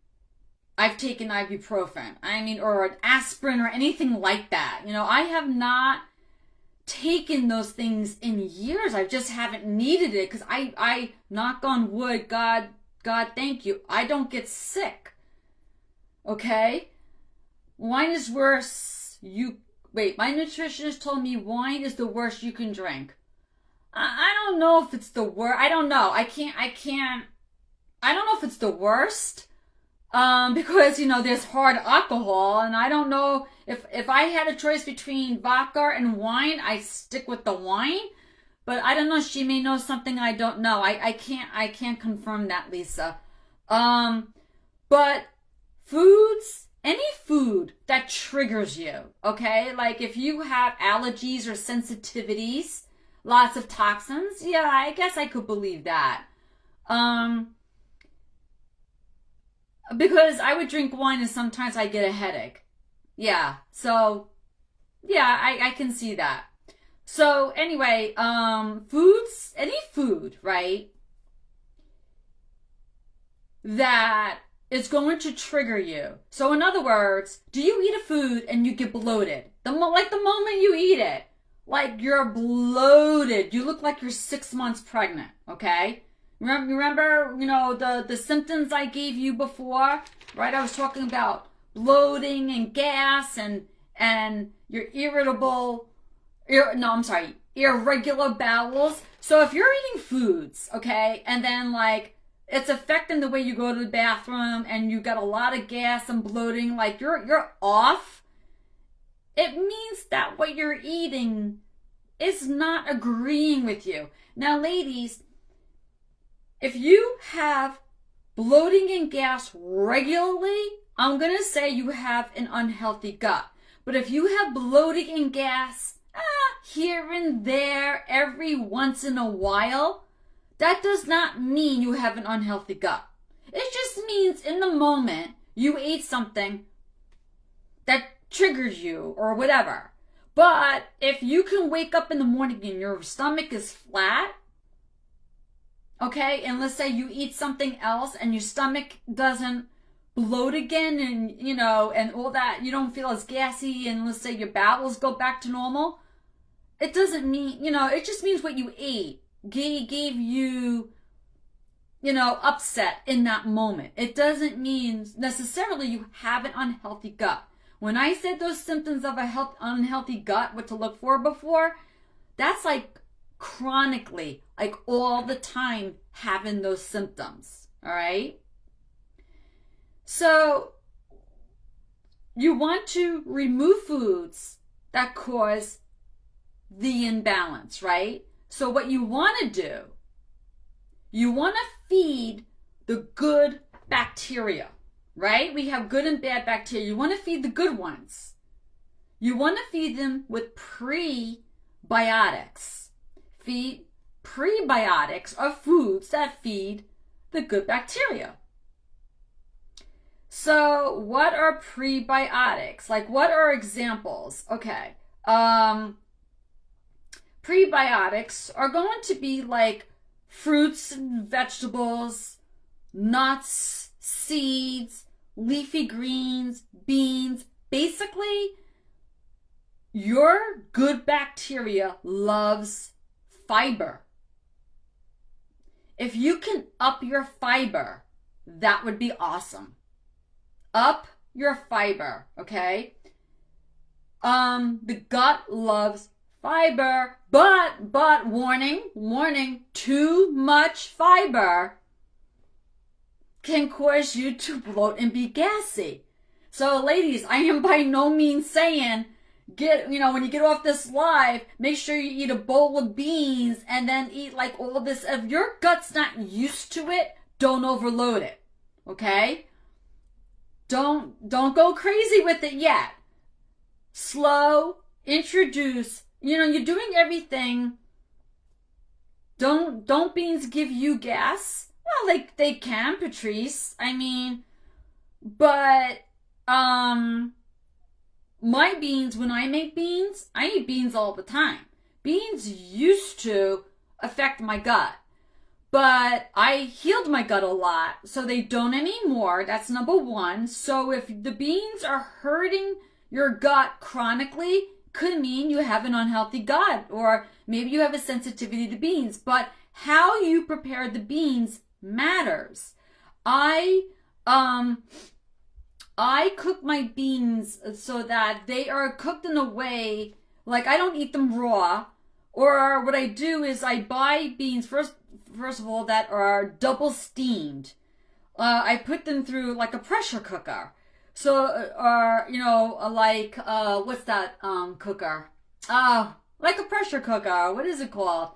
I've taken ibuprofen. I mean, or an aspirin or anything like that. I have not taken those things in years. I just haven't needed it because I knock on wood, God, thank you, I don't get sick. Okay? Wine is worse. My nutritionist told me wine is the worst you can drink. I don't know if it's the worst. I don't know. I don't know if it's the worst. Because, there's hard alcohol, and I don't know if I had a choice between vodka and wine, I stick with the wine. But I don't know. She may know something I don't know. I can't confirm that, Lisa. But any food that triggers you, okay? Like if you have allergies or sensitivities, lots of toxins, yeah, I guess I could believe that. Because I would drink wine and sometimes I get a headache. Yeah, so yeah, I can see that. So anyway, foods, any food, right, that is going to trigger you. So in other words, do you eat a food and you get bloated? Like the moment you eat it, like you're bloated. You look like you're 6 months pregnant, okay? Remember, the symptoms I gave you before, right? I was talking about bloating and gas and you're irregular bowels. So if you're eating foods, okay, and then like it's affecting the way you go to the bathroom and you got a lot of gas and bloating, like you're off, it means that what you're eating is not agreeing with you. Now, ladies, if you have bloating and gas regularly, I'm going to say you have an unhealthy gut. But if you have bloating and gas here and there every once in a while, that does not mean you have an unhealthy gut. It just means in the moment you ate something that triggers you or whatever. But if you can wake up in the morning and your stomach is flat, okay, and let's say you eat something else and your stomach doesn't bloat again and, and all that, you don't feel as gassy, and let's say your bowels go back to normal, it doesn't mean, it just means what you ate gave you, upset in that moment. It doesn't mean necessarily you have an unhealthy gut. When I said those symptoms of a unhealthy gut, what to look for before, that's like chronically, like all the time having those symptoms, all right? So you want to remove foods that cause the imbalance, right? So what you want to do, you want to feed the good bacteria, right? We have good and bad bacteria. You want to feed the good ones. You want to feed them with prebiotics. Prebiotics are foods that feed the good bacteria. So what are prebiotics? Like, what are examples? Okay. Prebiotics are going to be like fruits and vegetables, nuts, seeds, leafy greens, beans. Basically, your good bacteria loves fiber. If you can up your fiber, that would be awesome. Up your fiber, okay? The gut loves fiber, but warning, too much fiber can cause you to bloat and be gassy. So ladies, I am by no means saying when you get off this live, make sure you eat a bowl of beans and then eat like all this. If your gut's not used to it, don't overload it. Okay? Don't go crazy with it yet. Slow, introduce. You're doing everything. Don't beans give you gas? Well, they can, Patrice. I mean, but my beans, when I make beans, I eat beans all the time. Beans used to affect my gut, but I healed my gut a lot, so they don't anymore. That's number one. So if the beans are hurting your gut chronically, could mean you have an unhealthy gut, or maybe you have a sensitivity to beans. But how you prepare the beans matters. I cook my beans so that they are cooked in a way, like I don't eat them raw, or what I do is I buy beans first of all that are double steamed. I put them through like a pressure cooker. So, what's that cooker? Like a pressure cooker. What is it called?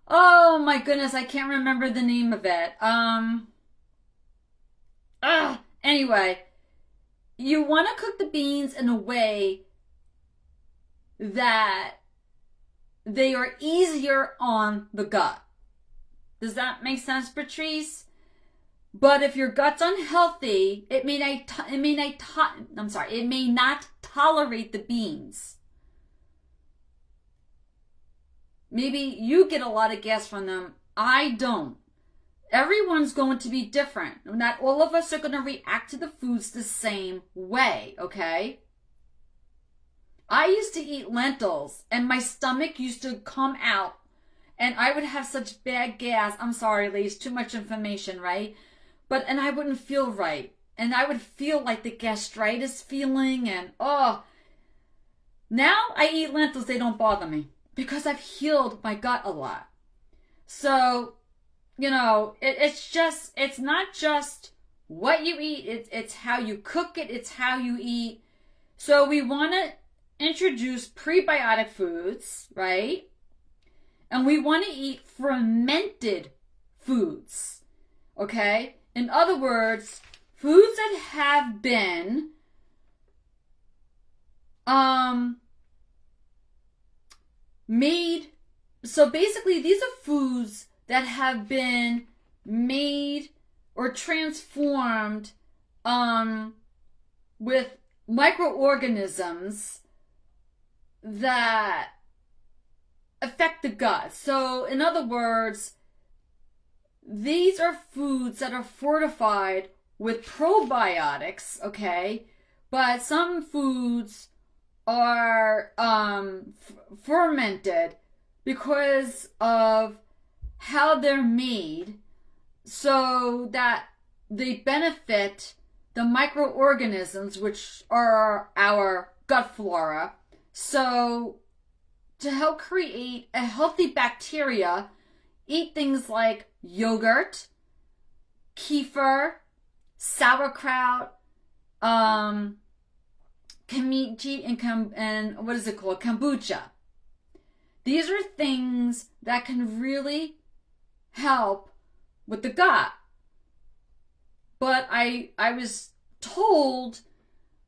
Oh my goodness, I can't remember the name of it. Anyway, you want to cook the beans in a way that they are easier on the gut. Does that make sense, Patrice? But if your gut's unhealthy, it may not tolerate the beans. Maybe you get a lot of gas from them. I don't. Everyone's going to be different. Not all of us are going to react to the foods the same way, okay? I used to eat lentils, and my stomach used to come out, and I would have such bad gas. I'm sorry, ladies, too much information, right? And I wouldn't feel right. And I would feel like the gastritis feeling, and now I eat lentils, they don't bother me because I've healed my gut a lot. So, it's not just what you eat, it's how you cook it, it's how you eat. So we want to introduce prebiotic foods, right? And we want to eat fermented foods, okay? In other words, foods that have been made. So basically, these are foods that have been made or transformed with microorganisms that affect the gut. So in other words, these are foods that are fortified with probiotics, okay? But some foods are fermented because of how they're made so that they benefit the microorganisms, which are our gut flora. So to help create a healthy bacteria, eat things like yogurt, kefir, sauerkraut, kimchi, and what is it called? Kombucha. These are things that can really help with the gut. But I was told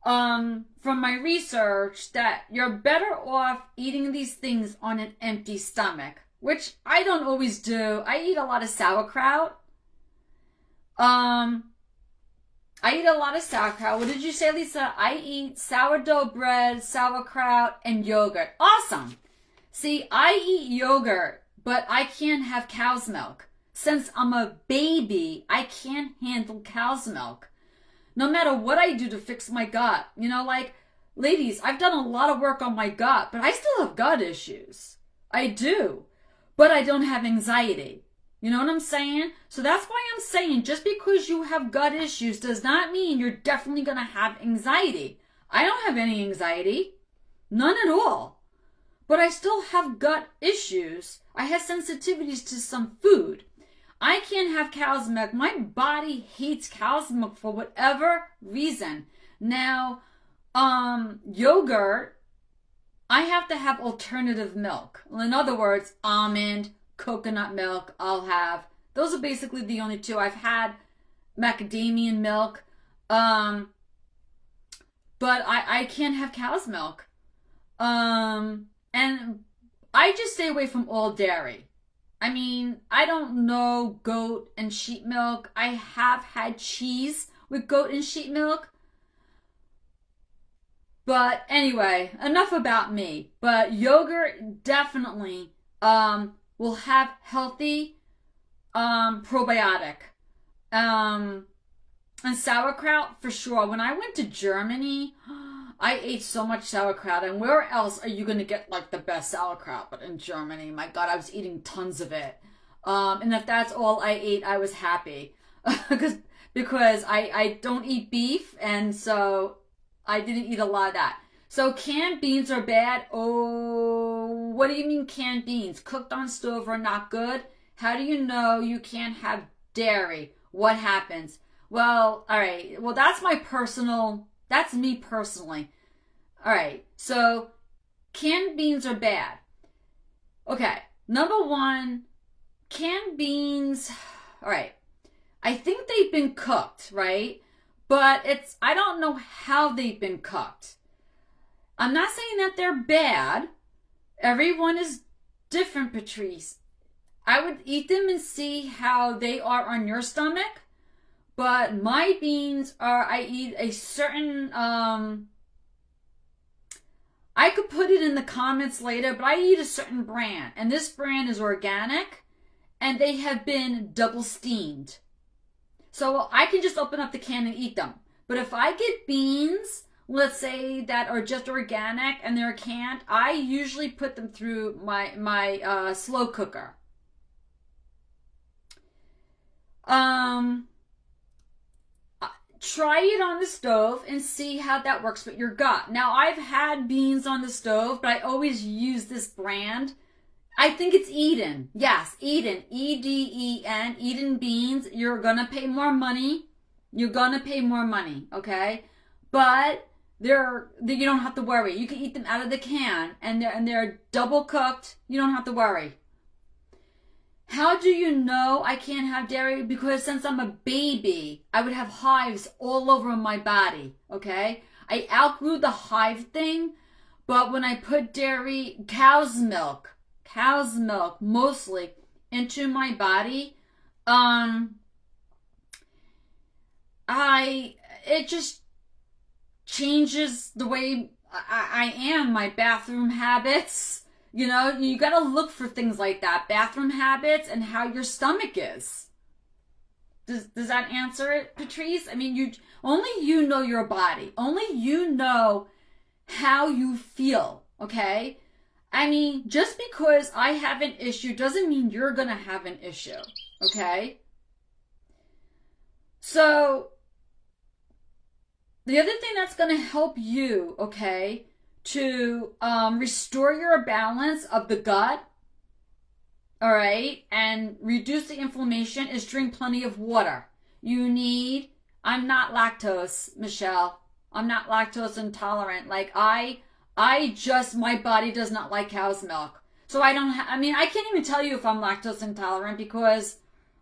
from my research that you're better off eating these things on an empty stomach, which I don't always do. I eat a lot of sauerkraut. What did you say, Lisa? I eat sourdough bread, sauerkraut, and yogurt. Awesome. See, I eat yogurt, but I can't have cow's milk. Since I'm a baby, I can't handle cow's milk. No matter what I do to fix my gut. Ladies, I've done a lot of work on my gut, but I still have gut issues. I do. But I don't have anxiety. You know what I'm saying? So that's why I'm saying just because you have gut issues does not mean you're definitely going to have anxiety. I don't have any anxiety. None at all. But I still have gut issues. I have sensitivities to some food. I can't have cow's milk. My body hates cow's milk for whatever reason. Now, yogurt, I have to have alternative milk. In other words, almond, coconut milk, I'll have. Those are basically the only two. I've had macadamia milk, but I can't have cow's milk. And I just stay away from all dairy. I mean, I don't know goat and sheep milk. I have had cheese with goat and sheep milk. But anyway, enough about me. But yogurt definitely will have healthy probiotic. And sauerkraut for sure. When I went to Germany, I ate so much sauerkraut, and where else are you going to get like the best sauerkraut but in Germany? My God, I was eating tons of it. And if that's all I ate, I was happy. because I don't eat beef, and so I didn't eat a lot of that. So canned beans are bad. Oh, what do you mean canned beans? Cooked on stove are not good? How do you know you can't have dairy? What happens? Well, all right. Well, that's me personally. All right. So canned beans are bad. Okay. Number one, canned beans. All right. I think they've been cooked, right? but I don't know how they've been cooked. I'm not saying that they're bad. Everyone is different, Patrice. I would eat them and see how they are on your stomach. But my beans are, I eat a certain, I could put it in the comments later, but I eat a certain brand. And this brand is organic. And they have been double steamed. So I can just open up the can and eat them. But if I get beans, let's say, that are just organic and they're canned, I usually put them through my slow cooker. Try it on the stove and see how that works with your gut. Now, I've had beans on the stove, but I always use this brand. I think it's Eden. Yes, Eden. E-D-E-N. Eden beans. You're going to pay more money. You're going to pay more money, okay? But you don't have to worry. You can eat them out of the can, and they're double cooked. You don't have to worry. How do you know I can't have dairy? Because since I'm a baby, I would have hives all over my body, okay? I outgrew the hive thing, but when I put dairy, cow's milk mostly, into my body, it just changes the way I am, my bathroom habits. You know, you got to look for things like that. Bathroom habits and how your stomach is. Does that answer it, Patrice? I mean, only you know your body. Only you know how you feel, okay? I mean, just because I have an issue doesn't mean you're going to have an issue, okay? So, the other thing that's going to help you, okay, to restore your balance of the gut, all right, and reduce the inflammation is drink plenty of water. I'm not lactose, Michelle. I'm not lactose intolerant. Like my body does not like cow's milk. So I can't even tell you if I'm lactose intolerant because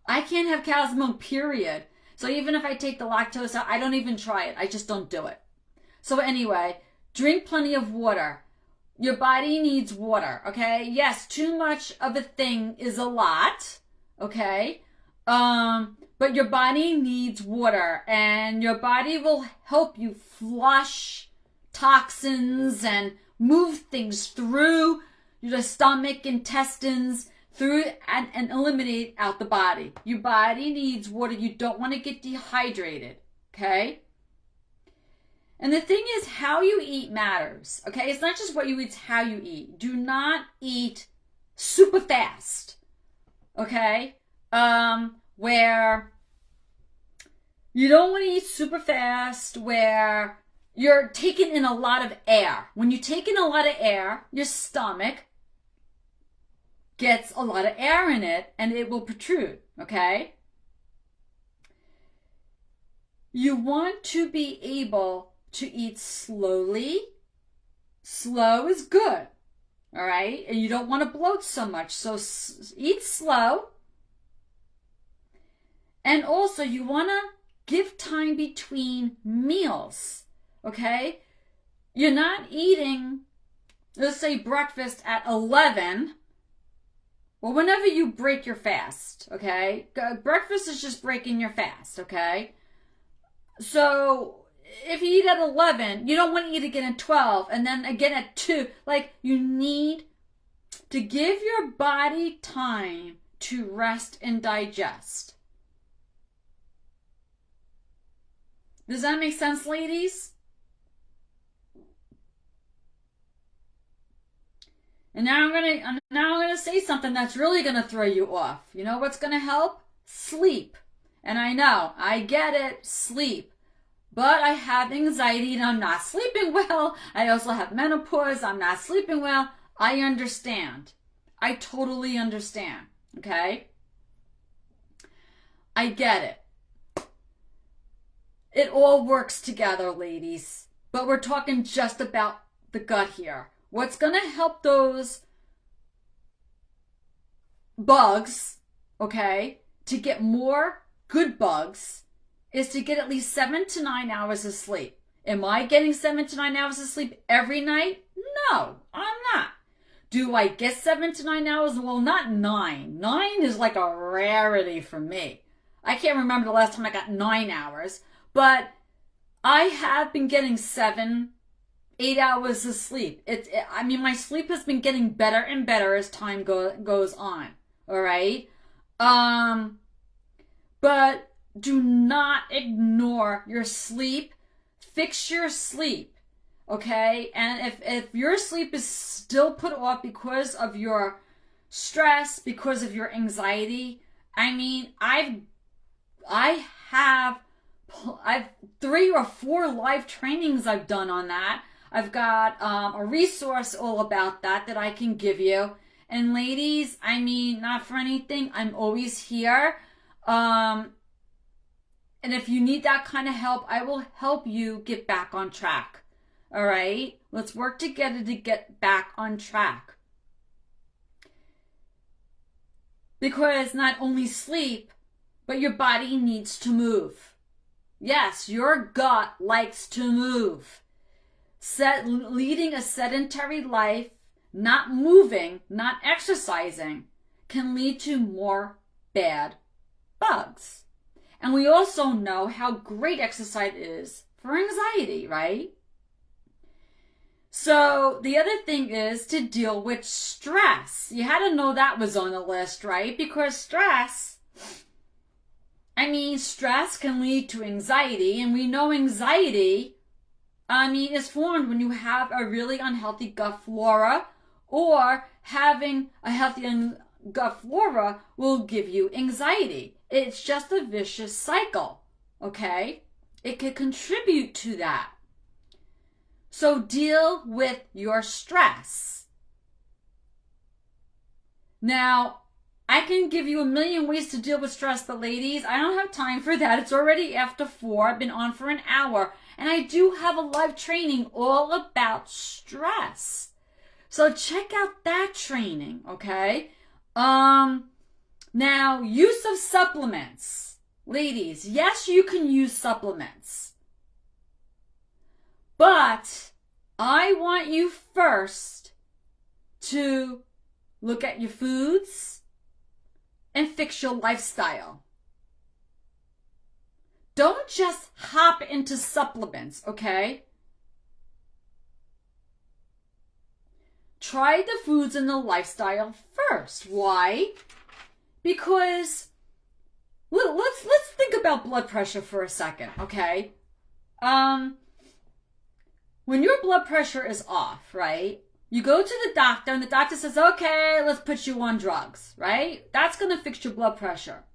I can't have cow's milk, period. So even if I take the lactose out, I don't even try it. I just don't do it. So anyway, drink plenty of water. Your body needs water, okay? Yes, too much of a thing is a lot, okay? But your body needs water, and your body will help you flush toxins and move things through your stomach, intestines, through and eliminate out the body. Your body needs water. You don't want to get dehydrated, okay? And the thing is, how you eat matters, okay? It's not just what you eat, it's how you eat. Do not eat super fast, okay? Where you don't want to eat super fast, where you're taking in a lot of air. When you take in a lot of air, your stomach gets a lot of air in it, and it will protrude, okay? You want to be able to eat slowly. Slow is good, all right? And you don't want to bloat so much, so eat slow. And also, you want to give time between meals, okay? You're not eating, let's say, breakfast at 11, or whenever you break your fast, okay? Breakfast is just breaking your fast, okay? So if you eat at 11, you don't want to eat again at 12 and then again at 2. Like, you need to give your body time to rest and digest. Does that make sense, ladies? And now I'm gonna say something that's really gonna throw you off. You know what's gonna help? Sleep. And I know, I get it, sleep. But I have anxiety and I'm not sleeping well. I also have menopause. I'm not sleeping well. I understand. I totally understand. Okay? I get it. It all works together, ladies. But we're talking just about the gut here. What's going to help those bugs, okay, to get more good bugs is to get at least 7 to 9 hours of sleep. Am I getting 7 to 9 hours of sleep every night? No, I'm not. Do I get 7 to 9 hours? Well, not 9. 9 is like a rarity for me. I can't remember the last time I got 9 hours, but I have been getting 7, 8 hours of sleep. My sleep has been getting better and better as time goes on. All right. But do not ignore your sleep. Fix your sleep. Okay. And if your sleep is still put off because of your stress, because of your anxiety, I've 3 or 4 live trainings I've done on that. I've got a resource all about that I can give you. And ladies, not for anything, I'm always here. And if you need that kind of help, I will help you get back on track. All right? Let's work together to get back on track. Because not only sleep, but your body needs to move. Yes, your gut likes to move. Leading a sedentary life, not moving, not exercising, can lead to more bad bugs. And we also know how great exercise is for anxiety, right? So the other thing is to deal with stress. You had to know that was on the list, right? Because stress can lead to anxiety, and we know anxiety, is formed when you have a really unhealthy gut flora, or having a healthy gut flora will give you anxiety. It's just a vicious cycle, okay? It could contribute to that. So deal with your stress. Now, I can give you a million ways to deal with stress, but ladies, I don't have time for that. It's already after 4. I've been on for an hour. And I do have a live training all about stress. So check out that training, okay? Now, use of supplements. Ladies, yes, you can use supplements. But I want you first to look at your foods and fix your lifestyle. Don't just hop into supplements, okay? Try the foods and the lifestyle first. Why? Because let's think about blood pressure for a second, okay? When your blood pressure is off, right? You go to the doctor and the doctor says, okay, let's put you on drugs, right? That's going to fix your blood pressure.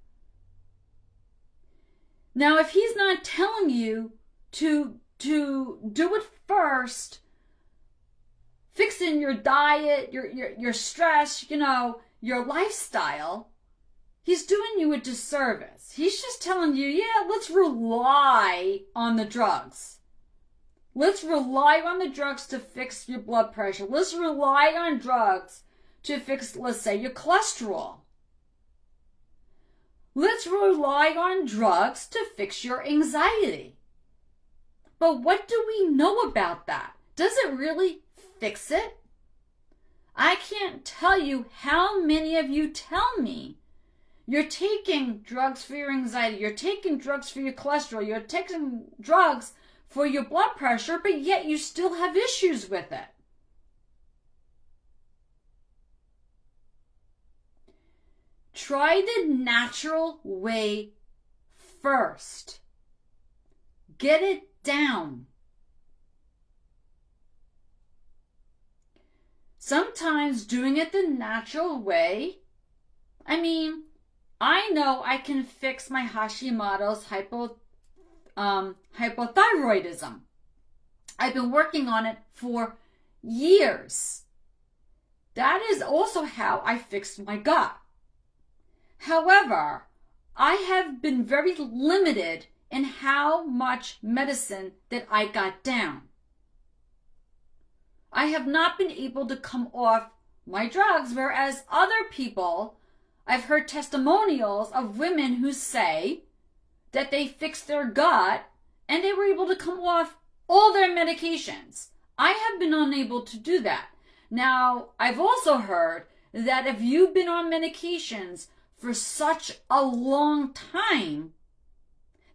Now, if he's not telling you to do it first, fixing your diet, your stress, your lifestyle, he's doing you a disservice. He's just telling you, yeah, let's rely on the drugs. Let's rely on the drugs to fix your blood pressure. Let's rely on drugs to fix, let's say, your cholesterol. Let's rely on drugs to fix your anxiety. But what do we know about that? Does it really fix it? I can't tell you how many of you tell me you're taking drugs for your anxiety, you're taking drugs for your cholesterol, you're taking drugs for your blood pressure, but yet you still have issues with it. Try the natural way first. Get it down. Sometimes doing it the natural way, I know I can fix my Hashimoto's hypothyroidism. I've been working on it for years. That is also how I fixed my gut. However, I have been very limited in how much medicine that I got down. I have not been able to come off my drugs, whereas other people, I've heard testimonials of women who say that they fixed their gut and they were able to come off all their medications. I have been unable to do that. Now, I've also heard that if you've been on medications for such a long time,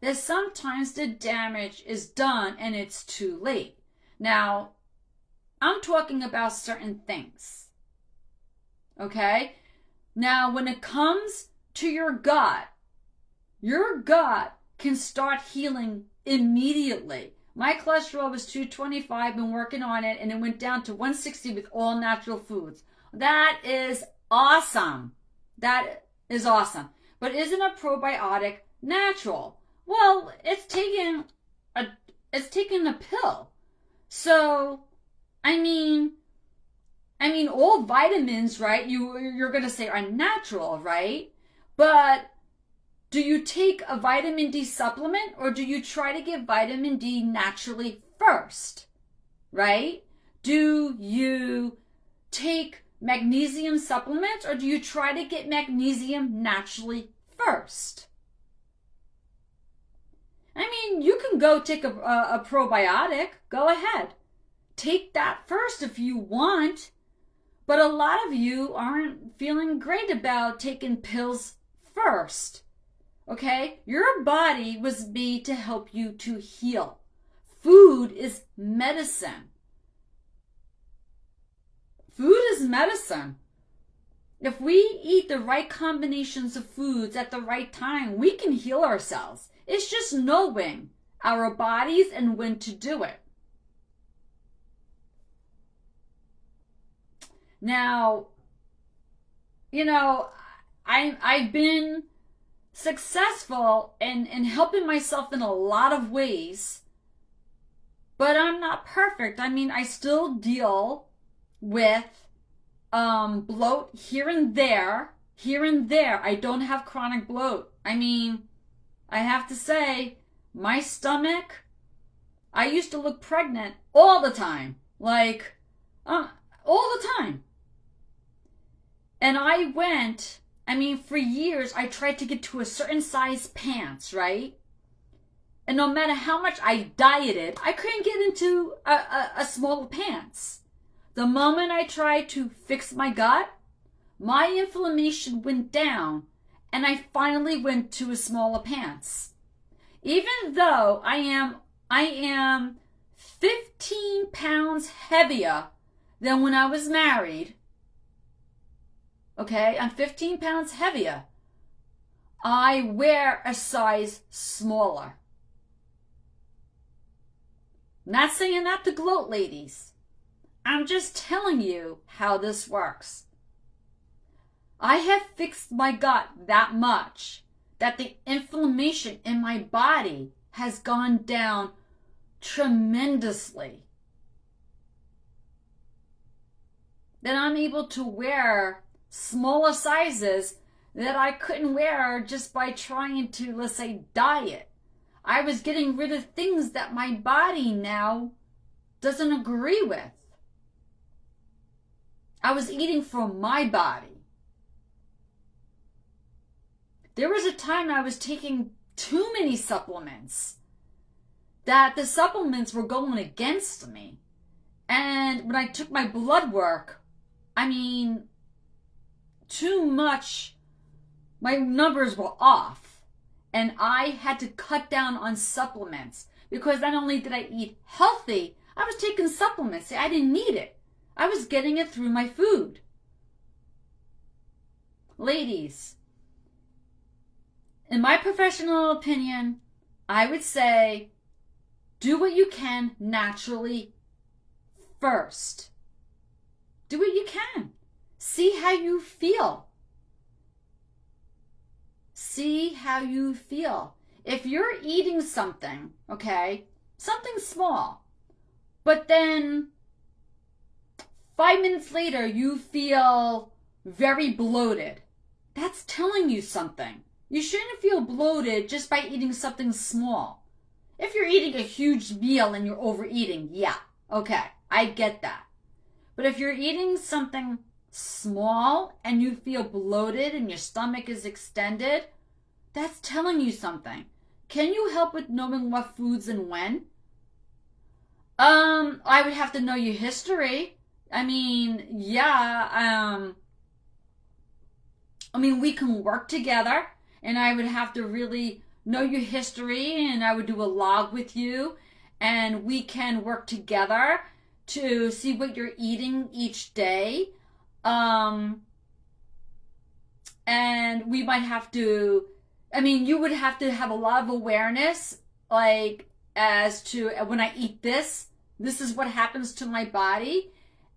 that sometimes the damage is done and it's too late. Now, I'm talking about certain things. Okay? Now, when it comes to your gut can start healing immediately. My cholesterol was 225, been working on it, and it went down to 160 with all natural foods. That is awesome. That is awesome. But isn't a probiotic natural? Well, it's taking a pill. So, I mean, all vitamins, right? You're going to say are natural, right? But do you take a vitamin D supplement or do you try to get vitamin D naturally first, right? Do you take magnesium supplements or do you try to get magnesium naturally first? I mean, you can go take a probiotic. Go ahead. Take that first if you want. But a lot of you aren't feeling great about taking pills first. Okay? Your body was made to help you to heal. Food is medicine. Food is medicine. If we eat the right combinations of foods at the right time, we can heal ourselves. It's just knowing our bodies and when to do it. Now, I've been successful in helping myself in a lot of ways, but I'm not perfect. I mean, I still deal with bloat here and there. I don't have chronic bloat. I mean, I have to say, my stomach, I used to look pregnant all the time. All the time. And for years, I tried to get to a certain size pants, right? And no matter how much I dieted, I couldn't get into a small pants. The moment I tried to fix my gut, my inflammation went down, and I finally went to a smaller pants. Even though I am 15 pounds heavier than when I was married. Okay, I'm 15 pounds heavier. I wear a size smaller. Not saying that to gloat, ladies. I'm just telling you how this works. I have fixed my gut that much that the inflammation in my body has gone down tremendously. Then I'm able to wear smaller sizes that I couldn't wear just by trying to, let's say, diet. I was getting rid of things that my body now doesn't agree with. I was eating for my body. There was a time I was taking too many supplements, that the supplements were going against me. And when I took my blood work, too much, my numbers were off. And I had to cut down on supplements because not only did I eat healthy, I was taking supplements. I didn't need it. I was getting it through my food. Ladies, in my professional opinion, I would say do what you can naturally first. Do what you can. See how you feel. See how you feel. If you're eating something, okay, something small, but then 5 minutes later you feel very bloated, that's telling you something. You shouldn't feel bloated just by eating something small. If you're eating a huge meal and you're overeating, yeah, okay, I get that. But if you're eating something small and you feel bloated and your stomach is extended, that's telling you something. can you help with knowing what foods and when? I would have to know your history. I mean, yeah, we can work together, and I would have to really know your history, and I would do a log with you, and we can work together to see what you're eating each day. And we might have to, you would have to have a lot of awareness, like, as to when I eat this is what happens to my body.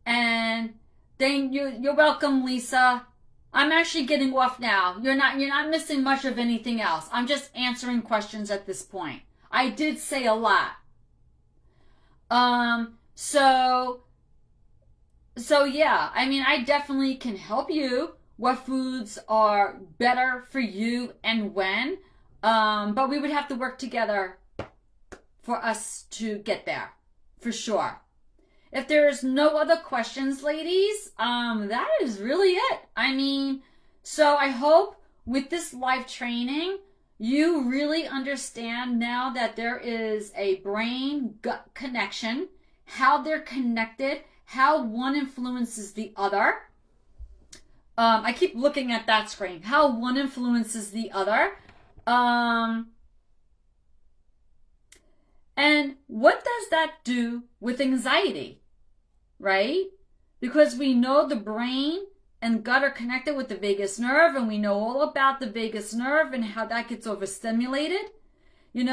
And then you're welcome, Lisa. I'm actually getting off now. You're not missing much of anything else. I'm just answering questions at this point. I did say a lot. So yeah, I definitely can help you what foods are better for you and when. But we would have to work together for us to get there, for sure. If there's no other questions, ladies, that is really it. So I hope with this live training, you really understand now that there is a brain-gut connection, how they're connected, how one influences the other. I keep looking at that screen, how one influences the other. And what does that do with anxiety, right? Because we know the brain and gut are connected with the vagus nerve, and we know all about the vagus nerve and how that gets overstimulated, and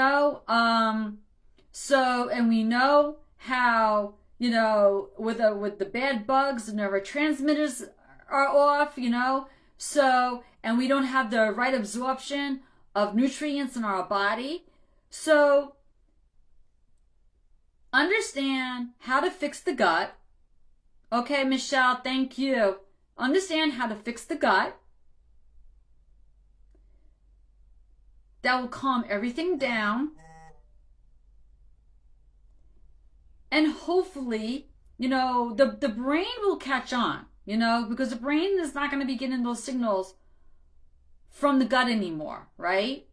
we know how, with the bad bugs, the neurotransmitters are off, and we don't have the right absorption of nutrients in our body. So understand how to fix the gut. Okay, Michelle, thank you. Understand how to fix the gut. That will calm everything down. And hopefully, the brain will catch on, because the brain is not going to be getting those signals from the gut anymore, right?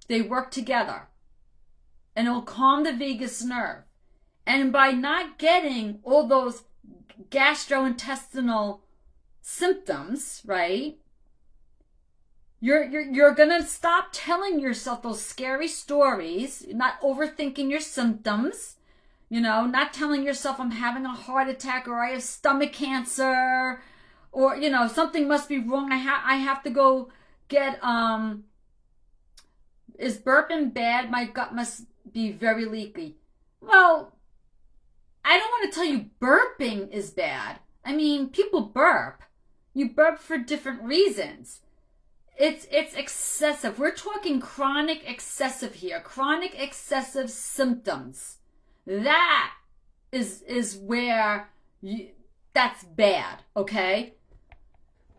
They work together. And it'll calm the vagus nerve. And by not getting all those gastrointestinal symptoms, right? You're gonna stop telling yourself those scary stories, not overthinking your symptoms, not telling yourself I'm having a heart attack or I have stomach cancer or something must be wrong. I have to go get is burping bad? My gut must be very leaky. Well, I don't want to tell you burping is bad. People burp. You burp for different reasons. It's excessive. We're talking chronic excessive here. Chronic excessive symptoms. That is where that's bad, okay?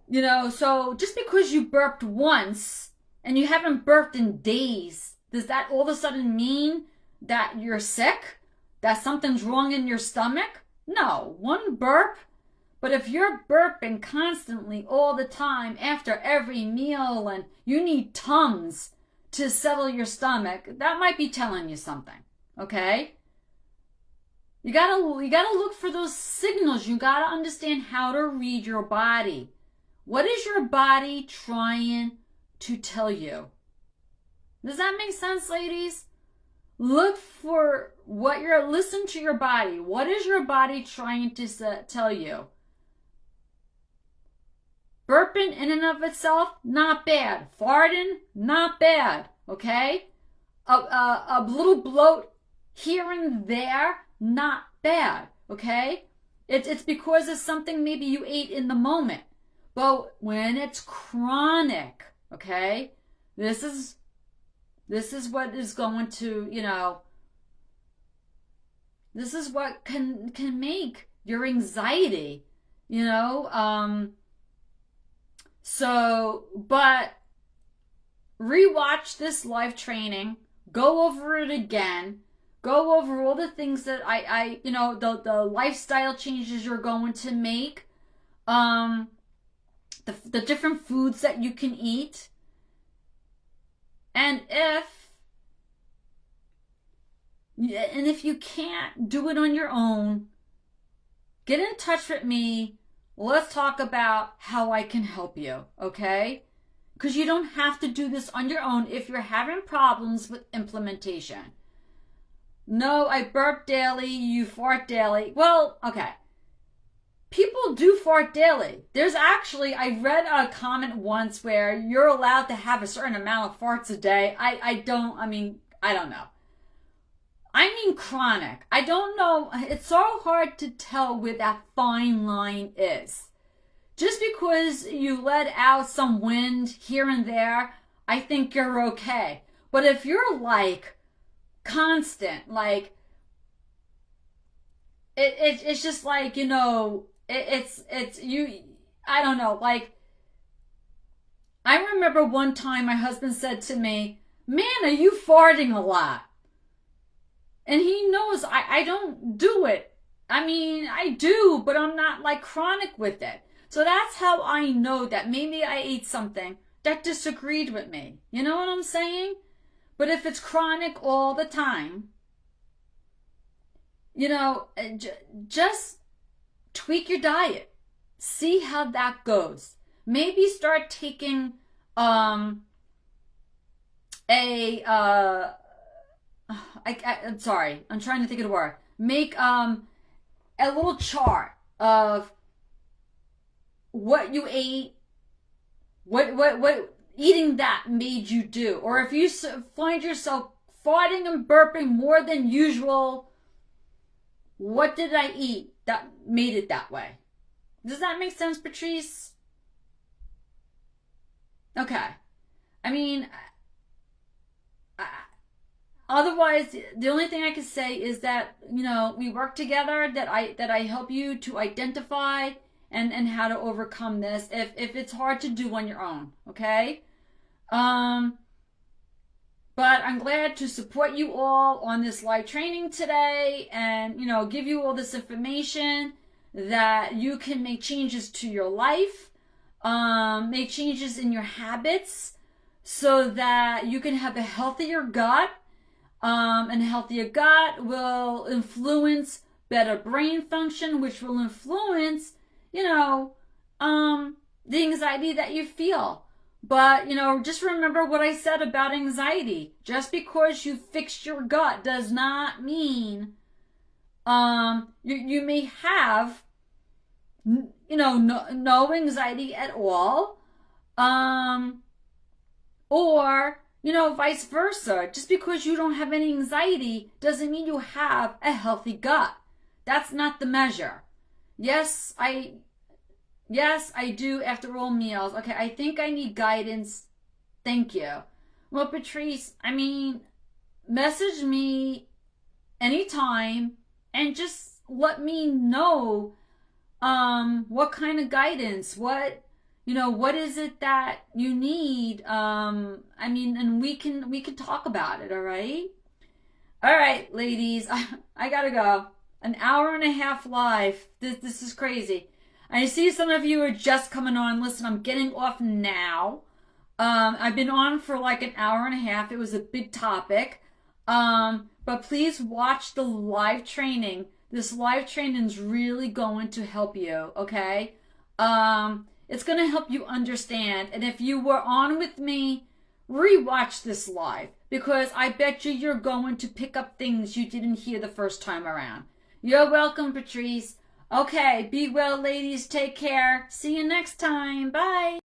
So just because you burped once and you haven't burped in days, does that all of a sudden mean that you're sick? That something's wrong in your stomach? No, one burp. But if you're burping constantly all the time after every meal and you need Tums to settle your stomach, that might be telling you something, okay? You gotta look for those signals. You gotta understand how to read your body. What is your body trying to tell you? Does that make sense, ladies? Look for listen to your body. What is your body trying to tell you? Burping in and of itself, not bad. Farting, not bad. Okay? A little bloat here and there, not bad. Okay? It's because of something maybe you ate in the moment. But when it's chronic, okay, this is what is going to, this is what can make your anxiety, but rewatch this live training, go over it again, go over all the things that the lifestyle changes you're going to make, the different foods that you can eat. And if And if you can't do it on your own, get in touch with me. Let's talk about how I can help you, okay? Because you don't have to do this on your own if you're having problems with implementation. No, I burp daily, you fart daily. Well, okay. People do fart daily. There's actually, I read a comment once where you're allowed to have a certain amount of farts a day. I don't know. I mean chronic. I don't know. It's so hard to tell where that fine line is. Just because you let out some wind here and there, I think you're okay. But if you're like constant, like it's just like, it's you, I don't know, like I remember one time my husband said to me, "Man, are you farting a lot?" And he knows I don't do it. I mean, I do, but I'm not like chronic with it. So that's how I know that maybe I ate something that disagreed with me. You know what I'm saying? But if it's chronic all the time, just tweak your diet. See how that goes. Maybe start taking I'm sorry, I'm trying to think of the word. Make a little chart of what you ate, what eating that made you do, or if you find yourself farting and burping more than usual, what did I eat that made it that way? Does that make sense, Patrice? Okay. I mean, otherwise, the only thing I can say is that, we work together, that I help you to identify and how to overcome this if it's hard to do on your own, okay? But I'm glad to support you all on this live training today and, give you all this information that you can make changes to your life, make changes in your habits so that you can have a healthier gut. And a healthier gut will influence better brain function, which will influence, the anxiety that you feel. But, just remember what I said about anxiety. Just because you fixed your gut does not mean you may have, no anxiety at all. Or, vice versa. Just because you don't have any anxiety doesn't mean you have a healthy gut. That's not the measure. Yes, I do after all meals. Okay, I think I need guidance. Thank you. Well, Patrice, message me anytime and just let me know what kind of guidance, what is it that you need? And we can talk about it, all right? All right, ladies, I gotta go. An hour and a half live. This is crazy. I see some of you are just coming on. Listen, I'm getting off now. I've been on for like an hour and a half. It was a big topic. But please watch the live training. This live training is really going to help you, okay? It's going to help you understand. And if you were on with me, rewatch this live because I bet you're going to pick up things you didn't hear the first time around. You're welcome, Patrice. Okay, be well, ladies. Take care. See you next time. Bye.